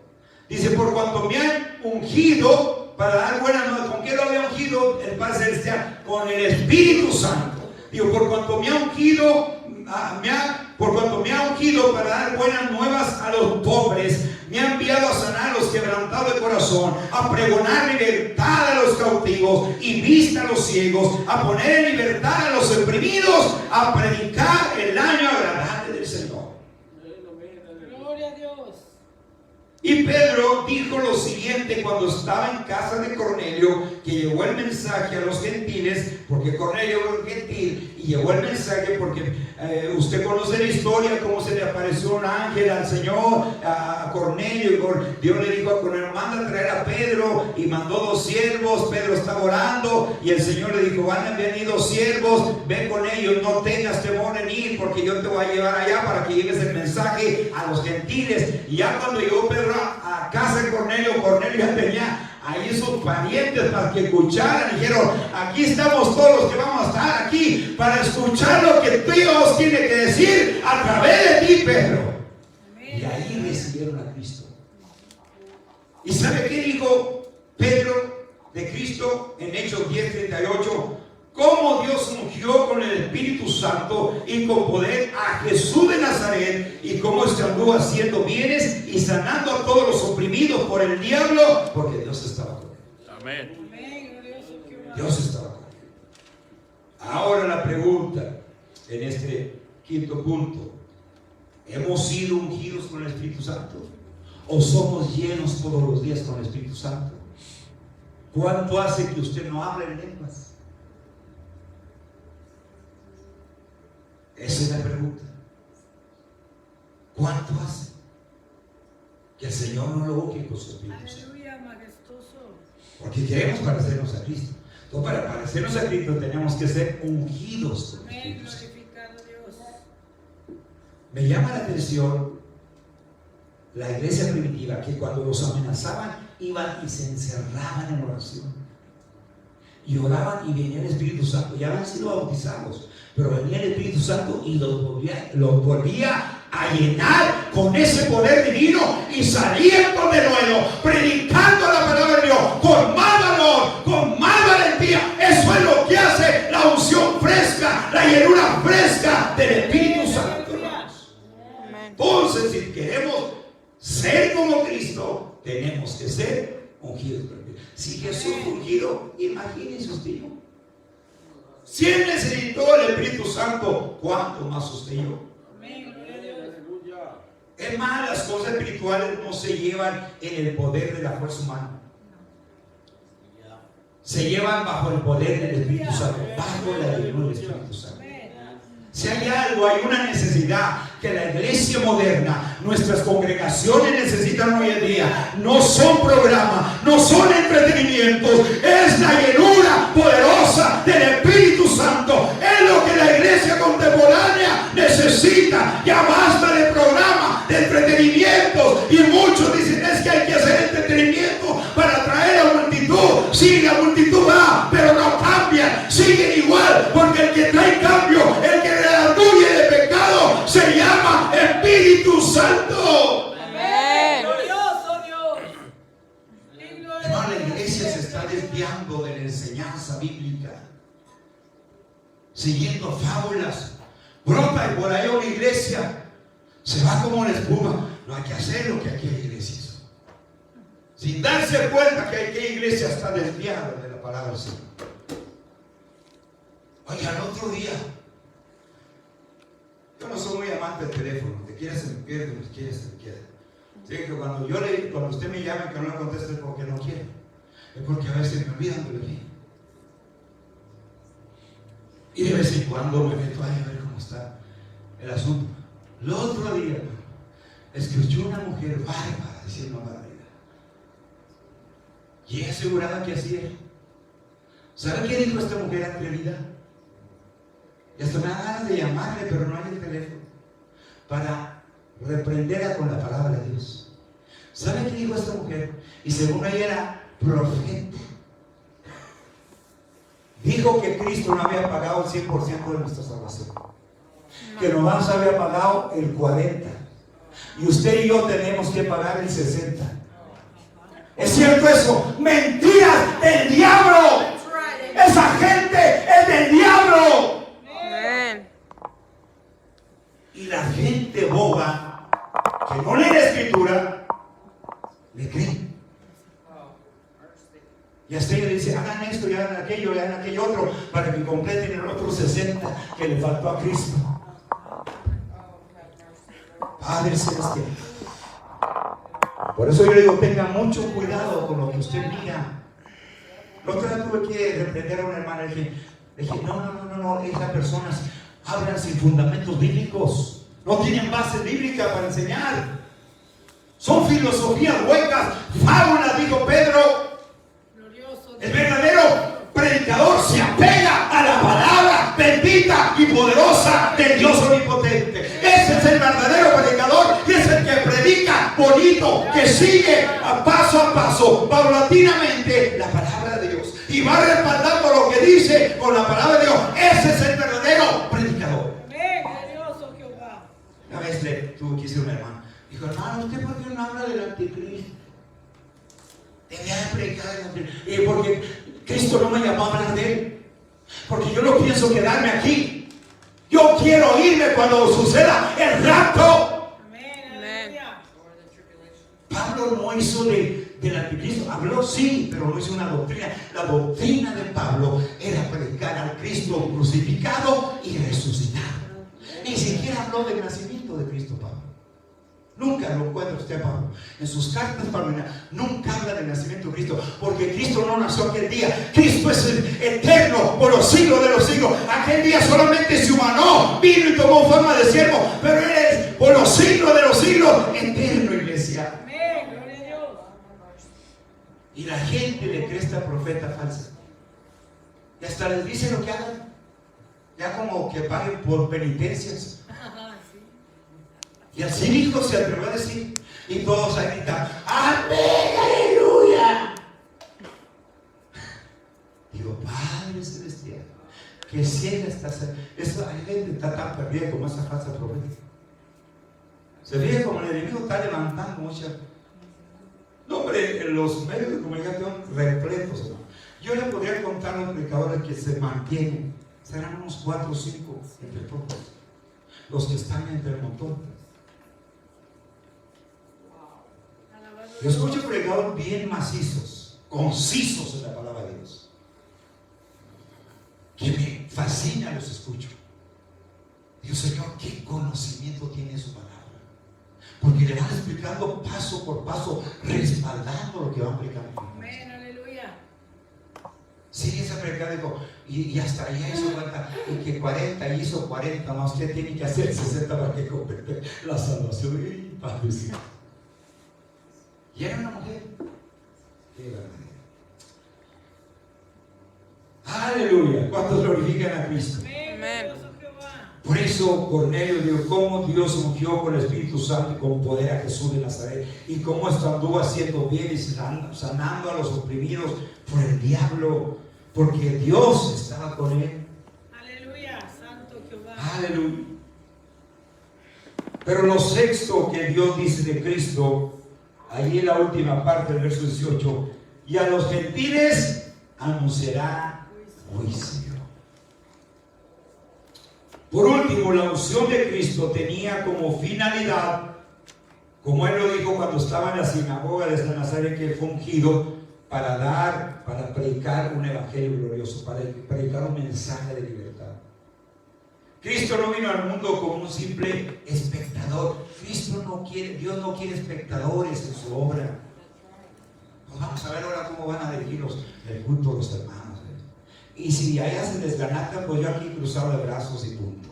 Dice: por cuanto me han ungido para dar buenas nuevas. ¿Con qué lo había ungido el Padre Celestial? Con el Espíritu Santo. Digo, por cuanto me ha ungido para dar buenas nuevas a los pobres, me ha enviado a sanar a los quebrantados de corazón, a pregonar libertad a los cautivos y vista a los ciegos, a poner en libertad a los oprimidos, a predicar el año agradable del Señor. Gloria a Dios. Y Pedro dijo lo siguiente cuando estaba en casa de Cornelio, que llevó el mensaje a los gentiles, porque Cornelio era gentil, y llevó el mensaje porque usted conoce la historia, cómo se le apareció un ángel al Señor, a Cornelio, y Dios le dijo a Cornelio: manda a traer a Pedro, y mandó 2 siervos. Pedro estaba orando, y el Señor le dijo: van a venir 2 siervos, ven con ellos, no tengas temor en ir, porque yo te voy a llevar allá para que lleves el mensaje a los gentiles. Y ya cuando llegó Pedro a casa de Cornelio, Cornelio ya tenía ahí sus parientes para que escucharan. Dijeron: aquí estamos todos los que vamos a estar aquí para escuchar lo que Dios tiene que decir a través de ti, Pedro. Y ahí recibieron a Cristo. ¿Y sabe qué dijo Pedro de Cristo en Hechos 10:38? Cómo Dios ungió con el Espíritu Santo y con poder a Jesús de Nazaret, y cómo se anduvo haciendo bienes y sanando a todos los oprimidos por el diablo, porque Dios estaba con él. Amén. Amén. Glorioso Jehová. Dios estaba con él. Ahora la pregunta en este quinto punto: ¿hemos sido ungidos con el Espíritu Santo? ¿O somos llenos todos los días con el Espíritu Santo? ¿Cuánto hace que usted no hable en lenguas? Esa es la pregunta. ¿Cuánto hace que el Señor no lo unge con su Espíritu Santo? Aleluya, majestuoso. Porque queremos parecernos a Cristo. Entonces, para parecernos a Cristo tenemos que ser ungidos con el Amén. Espíritu Santo. Glorificado Dios. Me llama la atención la iglesia primitiva, que cuando los amenazaban iban y se encerraban en oración y oraban, y venía el Espíritu Santo. Ya habían sido bautizados, pero venía el Espíritu Santo y los volvía a llenar con ese poder divino, y salían con denuedo predicando la palabra de Dios con más valor, con más valentía. Eso es lo que hace la unción fresca, la llenura fresca del Espíritu Santo, hermanos. Entonces, si queremos ser como Cristo, tenemos que ser ungidos por el Espíritu. Si Jesús fue ungido, imagínense usted y yo. Si Él necesitó el Espíritu Santo, ¿cuánto más usted y yo? Amén. Gloria a Dios. Es más, las cosas espirituales no se llevan en el poder de la fuerza humana. Se llevan bajo el poder del Espíritu Santo, bajo la llenura del Espíritu Santo. Si hay algo, hay una necesidad que la iglesia moderna, nuestras congregaciones necesitan hoy en día. No son programas, no son entretenimientos, es la llenura poderosa del Espíritu Santo. Es lo que la iglesia contemporánea necesita. Ya basta de programas, de entretenimientos. Y muchos dicen: es que hay que hacer entretenimiento para atraer a la multitud. Sí, la multitud va, pero no cambian, siguen igual, porque el que trae cambio, el que redarguye de pecado, se llama Espíritu Santo. Amén. Glorioso Dios. Hermano, la iglesia se está desviando de la enseñanza bíblica, siguiendo fábulas. Brota, y por ahí una iglesia se va como la espuma. No hay que hacer lo que aquí hay iglesias, sin darse cuenta que aquella iglesia está desviada de la palabra del Señor. Oye, al otro día, yo no soy muy amante del teléfono, te quieres se me pierde, te quieres se me queda. Sí, que cuando usted me llama y que no le conteste es porque no quiere, es porque a veces me olvidan de venir. Y de vez en cuando me meto ahí a ver cómo está el asunto. El otro día, escuché una mujer bárbara diciendo una barbaridad. Y ella aseguraba que así era. ¿Sabe qué dijo esta mujer atrevida? Y hasta me da ganas de llamarle, pero no hay el teléfono, para reprenderla con la palabra de Dios. ¿Sabe qué dijo esta mujer? Y según ella era profeta. Dijo que Cristo no había pagado el 100% de nuestra salvación, que nomás había pagado el 40%, y usted y yo tenemos que pagar el 60%. ¿Es cierto eso? ¡Mentiras del diablo! ¡Esa gente es del diablo! Amén. Y la gente boba, que no lee la escritura, le cree. Y hasta ella dice, hagan esto y hagan aquello otro, para que completen el otro 60 que le faltó a Cristo. Padre celestial. Por eso yo le digo, tenga mucho cuidado con lo que usted mira. La otra vez tuve que reprender a una hermana. Le dije, no, esas personas hablan sin fundamentos bíblicos. No tienen base bíblica para enseñar. Son filosofías huecas, fábulas, dijo Pedro. El verdadero predicador se apega a la palabra bendita y poderosa del Dios omnipotente. Ese es el verdadero predicador, y es el que predica bonito, que sigue a paso, paulatinamente la palabra de Dios, y va respaldando lo que dice con la palabra de Dios. Ese es el verdadero predicador. Una vez le tuve que decir a un hermano, dijo, hermano, ¿usted por qué no habla del anticristo? Debía predicar del anticristo. Y porque Cristo no me llamó a hablar de él, porque yo no pienso quedarme aquí. Yo quiero irme cuando suceda el rapto. Amén. Pablo no hizo del anticristo, habló sí, pero no hizo una doctrina. La doctrina de Pablo era predicar al Cristo crucificado y resucitado. Ni siquiera habló del nacimiento de Cristo, Pablo. Nunca lo encuentra usted, Pablo. En sus cartas, Pablo nunca habla del nacimiento de Cristo, porque Cristo no nació aquel día. Cristo es eterno por los siglos de los siglos. Aquel día solamente se humanó, vino y tomó forma de siervo, pero Él es por los siglos de los siglos eterno, iglesia. Amén, gloria a Dios. Y la gente le cree a esta profeta falsa, y hasta les dice lo que hagan, ya como que paguen por penitencias. Y así hijo se atrevió a decir, y todos a gritar, amén, aleluya. Digo, Padre celestial, que ciega esa gente está tan perdida como esa falsa profeta. Se ve como el enemigo está levantando mucha. No, hombre, los medios de comunicación repletos, ¿no? Yo le podría contar a los predicadores que se mantienen, serán unos 4 o 5 entre todos, los que están entre el montón. Yo escucho predicadores bien macizos, concisos en la palabra de Dios, que me fascina, los escucho. Dios, Señor, qué conocimiento tiene su palabra, porque le van explicando paso por paso, respaldando lo que van predicando. Amén, aleluya. Sí, esa predicada dijo, y hasta allá hizo 40, y que 40 hizo 40, más usted tiene que hacer 60 para que complete la salvación. Y Padre, sí. Y era una mujer. Qué verdadera. Aleluya. ¿Cuántos glorifican a Cristo? Amén. Por eso Cornelio dijo, cómo Dios ungió con el Espíritu Santo y con poder a Jesús de Nazaret, y cómo esto anduvo haciendo bien y sanando a los oprimidos por el diablo, porque Dios estaba con él. Aleluya, santo Jehová. Aleluya. Pero lo sexto que Dios dice de Cristo, ahí en la última parte del verso 18, y a los gentiles anunciará juicio. Por último, la unción de Cristo tenía como finalidad, como Él lo dijo cuando estaba en la sinagoga de San Nazaret, que fue ungido, para predicar un evangelio glorioso, para predicar un mensaje de libertad. Cristo no vino al mundo como un simple espectador. Dios no quiere espectadores en su obra. Pues vamos a ver ahora cómo van a dirigir el culto los hermanos. Y si allá se desganatan, pues yo aquí cruzado de brazos y punto.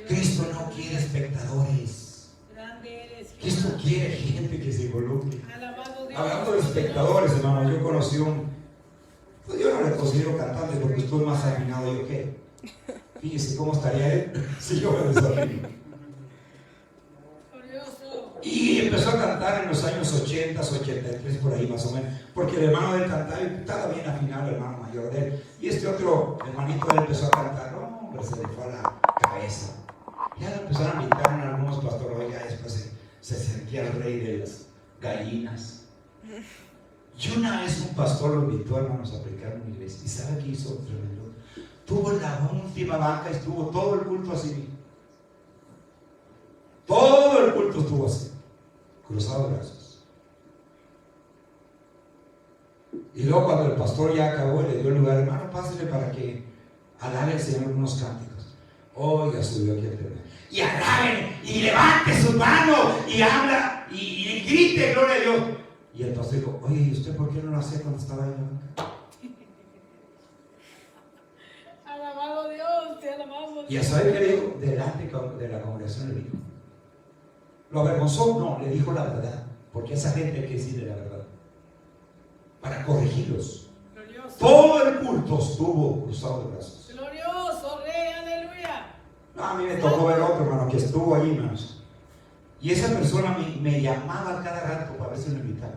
Cristo no quiere espectadores. Cristo quiere gente que se involucre. Hablando de espectadores, hermano, yo conocí pues yo no le considero cantante porque estoy más afinado yo que. Fíjese cómo estaría él si yo me desafío. Y empezó a cantar en los años 80, 83, por ahí más o menos, porque el hermano de él cantaba y estaba bien afinado, el hermano mayor de él. Y este otro hermanito de él empezó a cantar, no, hombre, se le fue a la cabeza. Ya lo empezaron a invitar en algunos pastores, ya después se sentía el rey de las gallinas. Y una vez un pastor lo invitó, hermanos, a predicar en una iglesia. ¿Y sabe qué hizo? Tremendo. Tuvo la última banca y estuvo todo el culto así. Todo el culto estuvo así, cruzado de brazos. Y luego cuando el pastor ya acabó, le dio el lugar, hermano, pásele para que alabe al Señor unos cánticos. Oiga, subió aquí el tema. Y alaben, y levante sus manos, y habla, y grite, gloria a Dios. Y el pastor dijo, oye, ¿y usted por qué no lo hacía cuando estaba en la banca? Alabado Dios, te alabamos. Y a saber qué le dijo, delante de la congregación le dijo. ¿Lo avergonzó? No, le dijo la verdad. Porque a esa gente hay que decirle la verdad. Para corregirlos. Glorioso. Todo el culto estuvo cruzado de brazos. Glorioso, Rey, aleluya. No, a mí me tocó ver otro hermano que estuvo allí, hermanos. Y esa persona me llamaba cada rato para ver si lo invitaba.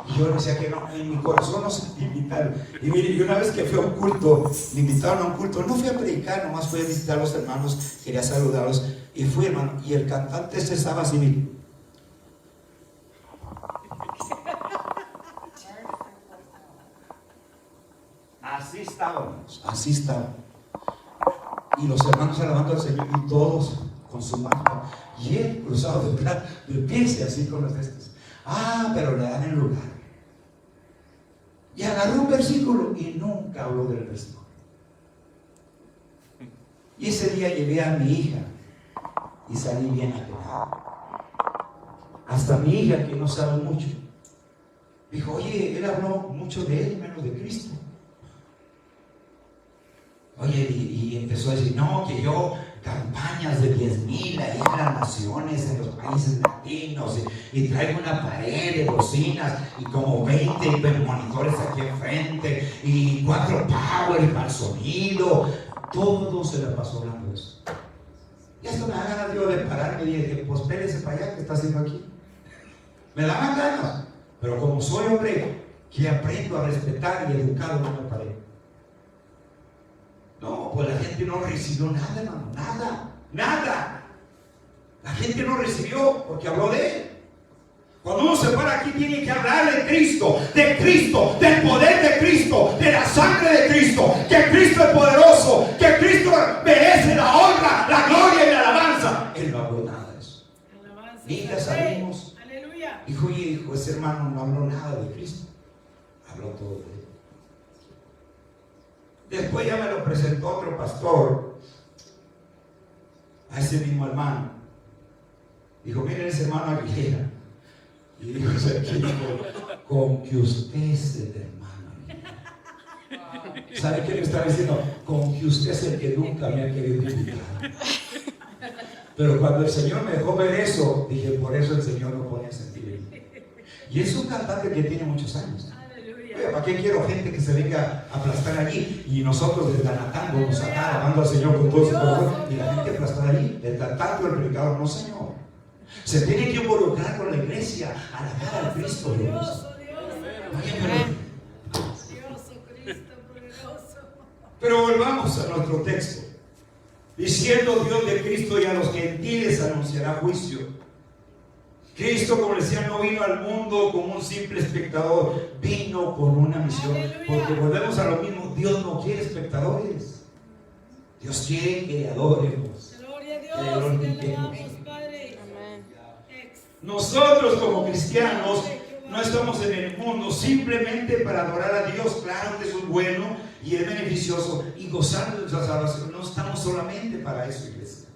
Y yo decía que no, en mi corazón no se invitaron. Y mire, y una vez que fui a un culto, me invitaron a un culto, no fui a predicar, nomás fui a visitar a los hermanos, quería saludarlos. Y fui, hermano, y el cantante estaba así, mire. Así estábamos, así estaba. Y los hermanos alabando al Señor, y todos con su mano. Y él cruzado de pies, así con los gestos. Pero le dan el lugar. Y agarró un versículo y nunca habló del versículo. Y ese día llevé a mi hija y salí bien apenado. Hasta mi hija, que no sabe mucho, dijo, oye, él habló mucho de él, menos de Cristo. Oye, y empezó a decir, no, que yo campañas de 10,000 ahí en las naciones, en los países latinos, y traigo una pared de bocinas y como 20 monitores aquí enfrente y 4 power para el sonido. Todo se la pasó hablando de eso. Y esto me da ganas yo de pararme y dije, pues espérese para allá, ¿qué está haciendo aquí? Me daban ganas, pero como soy hombre que aprendo a respetar y educado, no me paré. No, pues la gente no recibió nada, hermano, nada. La gente no recibió porque habló de él. Cuando uno se para aquí tiene que hablar de Cristo, del poder de Cristo, de la sangre de Cristo, que Cristo es poderoso, que Cristo merece la honra, la gloria y la alabanza. Él no habló nada de eso. Ni la salimos. Aleluya. Dijo, ese hermano no habló nada de Cristo, habló todo de él. Después ya me lo presentó otro pastor a ese mismo hermano. Dijo, miren ese hermano Aguilera. Y dijo ese chico, con que usted es el hermano Aguilera. ¿Sabe qué le estaba diciendo? Con que usted es el que nunca me ha querido invitar. Pero cuando el Señor me dejó ver eso, dije, por eso el Señor no podía sentir en mí. Y es un cantante que tiene muchos años. Oiga, ¿para qué quiero gente que se venga a aplastar allí? Y nosotros desganatándonos acá, alabando al Señor con todo su corazón, y la gente aplastada allí, el tanto del predicador, no, Señor. Se tiene que involucrar con la iglesia, alabar al Cristo Dios. Pero volvamos a nuestro texto. Diciendo Dios de Cristo, y a los gentiles anunciará juicio. Cristo, como decía, no vino al mundo como un simple espectador, vino con una misión. Porque volvemos a lo mismo, Dios no quiere espectadores. Dios quiere que le adoremos. Gloria a Dios, que le glorifiquemos. Padre. Amén. Nosotros como cristianos No estamos en el mundo simplemente para adorar a Dios. Claro que eso es bueno y es beneficioso y gozar de nuestra salvación. No estamos solamente para eso, iglesia.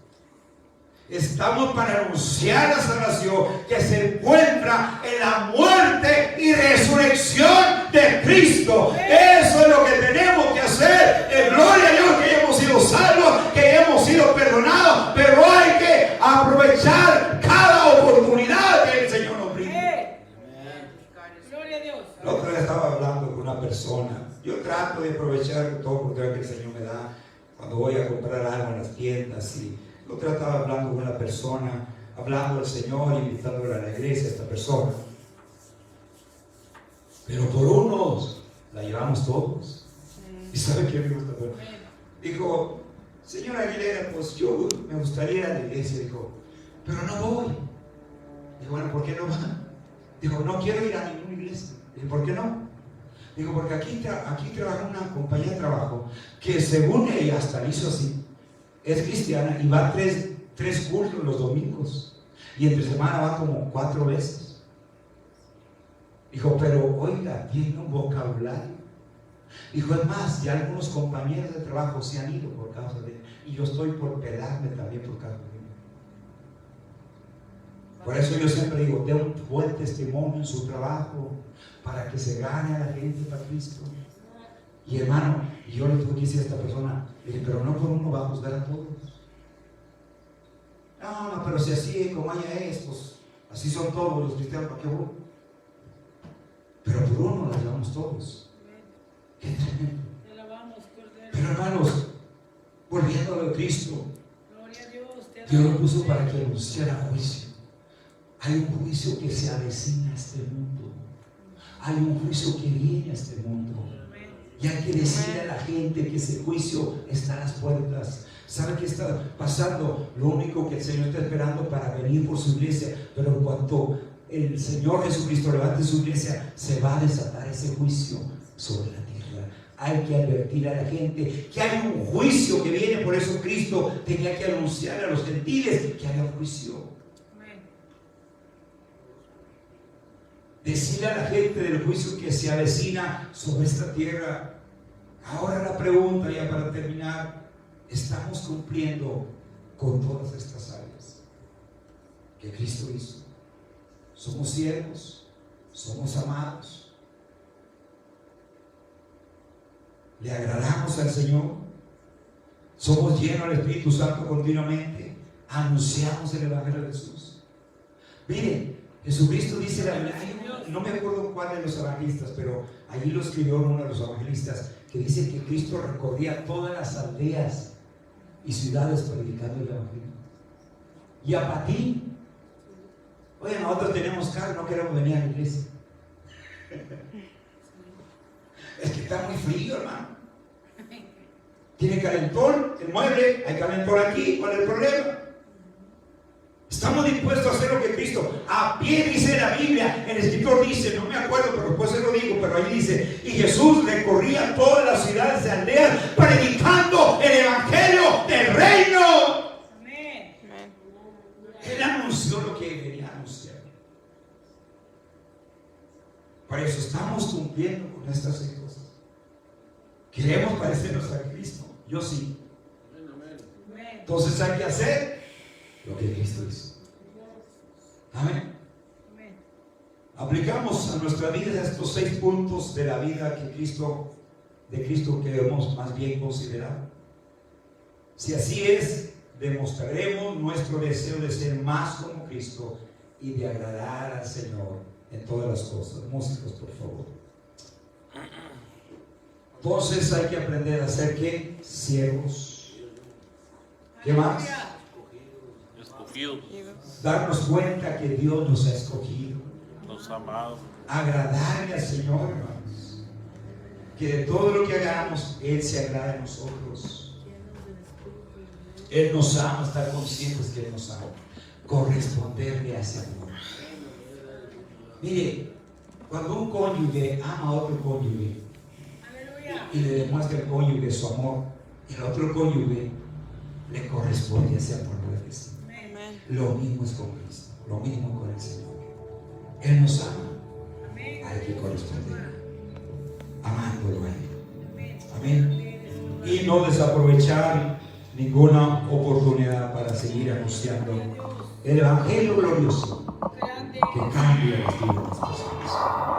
Estamos para anunciar la salvación que se encuentra en la muerte y resurrección de Cristo. Eso es lo que tenemos que hacer. Gloria a Dios que hemos sido salvos, que hemos sido perdonados, pero hay que aprovechar cada oportunidad que el Señor nos brinda. Gloria a Dios. La otra vez estaba hablando con una persona. Yo trato de aprovechar todo oportunidad que el Señor me da cuando voy a comprar algo en las tiendas. Y la otra vez estaba hablando con una persona, hablando del Señor, invitándole a la iglesia a esta persona. Pero por unos la llevamos todos. ¿Y sabe qué me gusta? Dijo, señora Aguilera, pues yo me gustaría ir a la iglesia. Dijo, pero no voy. Dijo, bueno, ¿por qué no va? Dijo, no quiero ir a ninguna iglesia. Dijo, ¿por qué no? Dijo, porque aquí trabaja una compañía de trabajo que según ella hasta lo hizo así. Es cristiana y va a tres cultos los domingos. Y entre semana va como 4 veces. Dijo, pero oiga, tiene un vocabulario. Dijo, es más, ya algunos compañeros de trabajo se han ido por causa de él. Y yo estoy por pelarme también por causa de él. Por eso yo siempre digo, dé un buen testimonio en su trabajo para que se gane a la gente para Cristo. Y hermano, yo le tuve que decir a esta persona, le dije, pero no por uno va a juzgar a todos. No, pero si así como haya estos, así son todos los cristianos, ¿para qué voy? Pero por uno la llevamos todos. Qué tremendo. Pero hermanos, volviendo a lo de Cristo, Dios lo puso para que anunciara juicio. Hay un juicio que se avecina a este mundo. Hay un juicio que viene a este mundo. Y hay que decirle a la gente que ese juicio está a las puertas. ¿Sabe qué está pasando? Lo único que el Señor está esperando para venir por su iglesia. Pero en cuanto el Señor Jesucristo levante su iglesia, se va a desatar ese juicio sobre la tierra. Hay que advertir a la gente que hay un juicio que viene. Por eso Cristo tenía que anunciar a los gentiles que había juicio. Decirle a la gente del juicio que se avecina sobre esta tierra. Ahora la pregunta, ya para terminar, ¿estamos cumpliendo con todas estas áreas que Cristo hizo? ¿Somos siervos? ¿Somos amados? ¿Le agradamos al Señor? ¿Somos llenos del Espíritu Santo continuamente? ¿Anunciamos el Evangelio de Jesús? Miren, Jesucristo dice la Biblia, no me acuerdo cuál de los evangelistas, pero allí lo escribió uno de los evangelistas, que dice que Cristo recorría todas las aldeas y ciudades predicando el Evangelio. Y a Patín, oye, nosotros tenemos carro, no queremos venir a la iglesia. Es que está muy frío, hermano. Tiene calentón, el mueble, hay calentón aquí, ¿cuál es el problema? Estamos dispuestos a hacer lo que Cristo, a pie dice la Biblia, el escritor dice, no me acuerdo, pero después se lo digo, pero ahí dice, y Jesús recorría todas las ciudades y aldeas predicando el Evangelio del reino. Amén. Él anunció lo que venía a anunciar. Por eso estamos cumpliendo con estas cosas. Queremos parecernos a Cristo. Yo sí. Entonces hay que hacer lo que Cristo hizo. Amén. Aplicamos a nuestra vida estos 6 puntos de la vida de Cristo que hemos más bien considerado. Si así es, demostraremos nuestro deseo de ser más como Cristo y de agradar al Señor en todas las cosas. Músicos, por favor. Entonces hay que aprender a ser ¿qué? Siervos. ¿Qué más? Escogidos. Darnos cuenta que Dios nos ha escogido. Los amados. Agradarle al Señor, hermanos. Que de todo lo que hagamos, Él se agrada de nosotros. Él nos ama, estar conscientes que Él nos ama. Corresponderle a ese amor. Mire, cuando un cónyuge ama a otro cónyuge y le demuestra al cónyuge su amor, el otro cónyuge le corresponde ese amor. Lo mismo es con Cristo, lo mismo con el Señor. Él nos ama hay que corresponder, amándolo a Él. Amén. Y no desaprovechar ninguna oportunidad para seguir anunciando el Evangelio glorioso que cambia las vidas de las personas.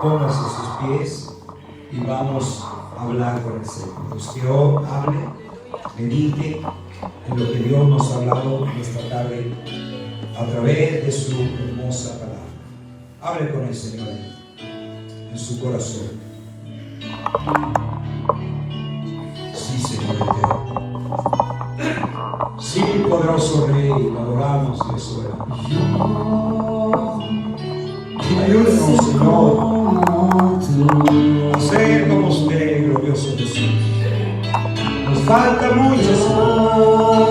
Póngase a sus pies y vamos a hablar con el Señor. Usted hable, medite en lo que Dios nos ha hablado esta tarde a través de su hermosa palabra. Hable con el Señor en su corazón. Sí, Señor eterno. Sí, poderoso Rey, lo adoramos, Dios soberano. Ayúdenos, Señor, a ser como usted, glorioso Jesús. Nos falta mucho, Señor.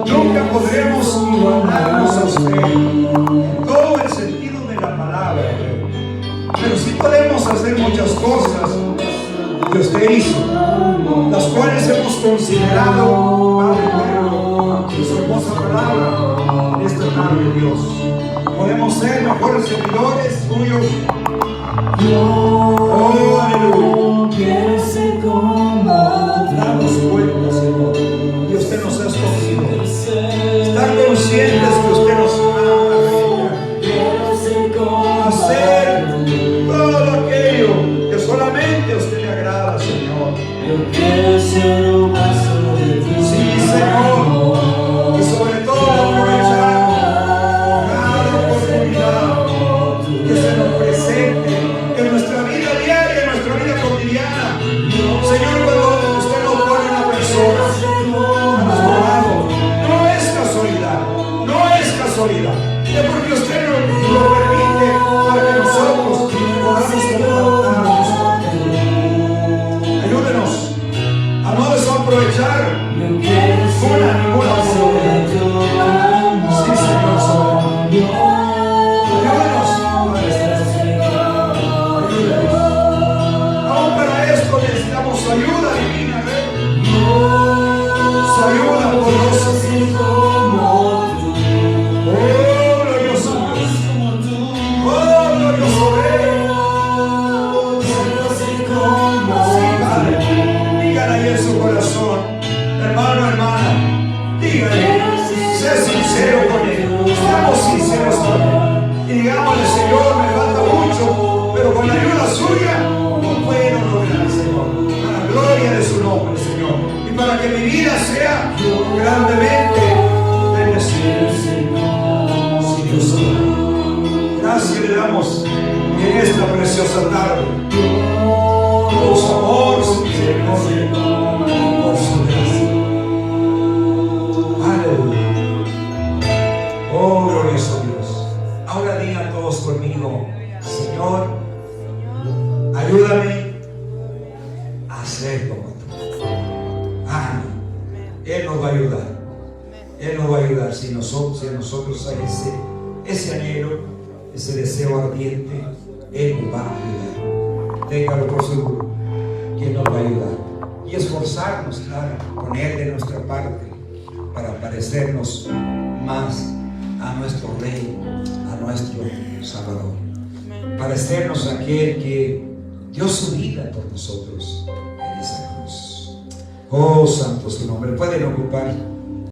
Nunca podremos igualarnos a usted en todo el sentido de la palabra, pero sí podemos hacer muchas cosas que usted hizo, las cuales hemos considerado, Padre eterno, en su hermosa palabra en esta tarde, Dios. Podemos ser mejores servidores tuyos. Oh, aleluya. Danos cuenta, Señor, que usted nos ha escogido. Estar conscientes que usted nos ama. Hacer todo aquello que solamente a usted le agrada, Señor. Sí, Señor. Y sobre todo aprovechar cada oportunidad que se nos presente en nuestra vida diaria, en nuestra vida cotidiana. Señor, cuando usted nos pone una persona a nuestro lado, no es casualidad, no es casualidad. Es porque usted nos lo permite para que nosotros podamos compartirnos. Ayúdenos a no desaprovechar ninguna oportunidad. Sí, Señor soberano. Ayúdenos, Padre celestial. Ayúdenos. Aún para esto necesitamos su ayuda divina, ¿eh? Su ayuda poderosa. Oh, glorioso Dios. Oh, glorioso Rey. Sí, Padre. Dígale ahí en su corazón, hermano, hermana, dígale, sé sincero con Él, seamos sinceros con Él, y digámosle, Señor, me falta mucho, pero con la ayuda suya, no puedo lograr, Señor, para la gloria de su nombre, Señor, y para que mi vida sea grandemente bendecida, sí, Dios mío. Gracias le damos en esta preciosa tarde, por su amor, su misericordia, por su gracia. Aleluya. Oh, glorioso Dios. Ahora digan todos conmigo, Señor, ayúdame a ser como tú. Amén. Él nos va a ayudar. Él nos va a ayudar si nosotros hay ese anhelo, ese deseo ardiente. Él nos va a ayudar. Téngalo por seguro que Él nos va a ayudar. Y esforzarnos, claro, poner de nuestra parte para parecernos más a nuestro Rey, a nuestro Salvador. Parecernos a aquel que dio su vida por nosotros en esa cruz. Oh, santo su nombre. Pueden ocupar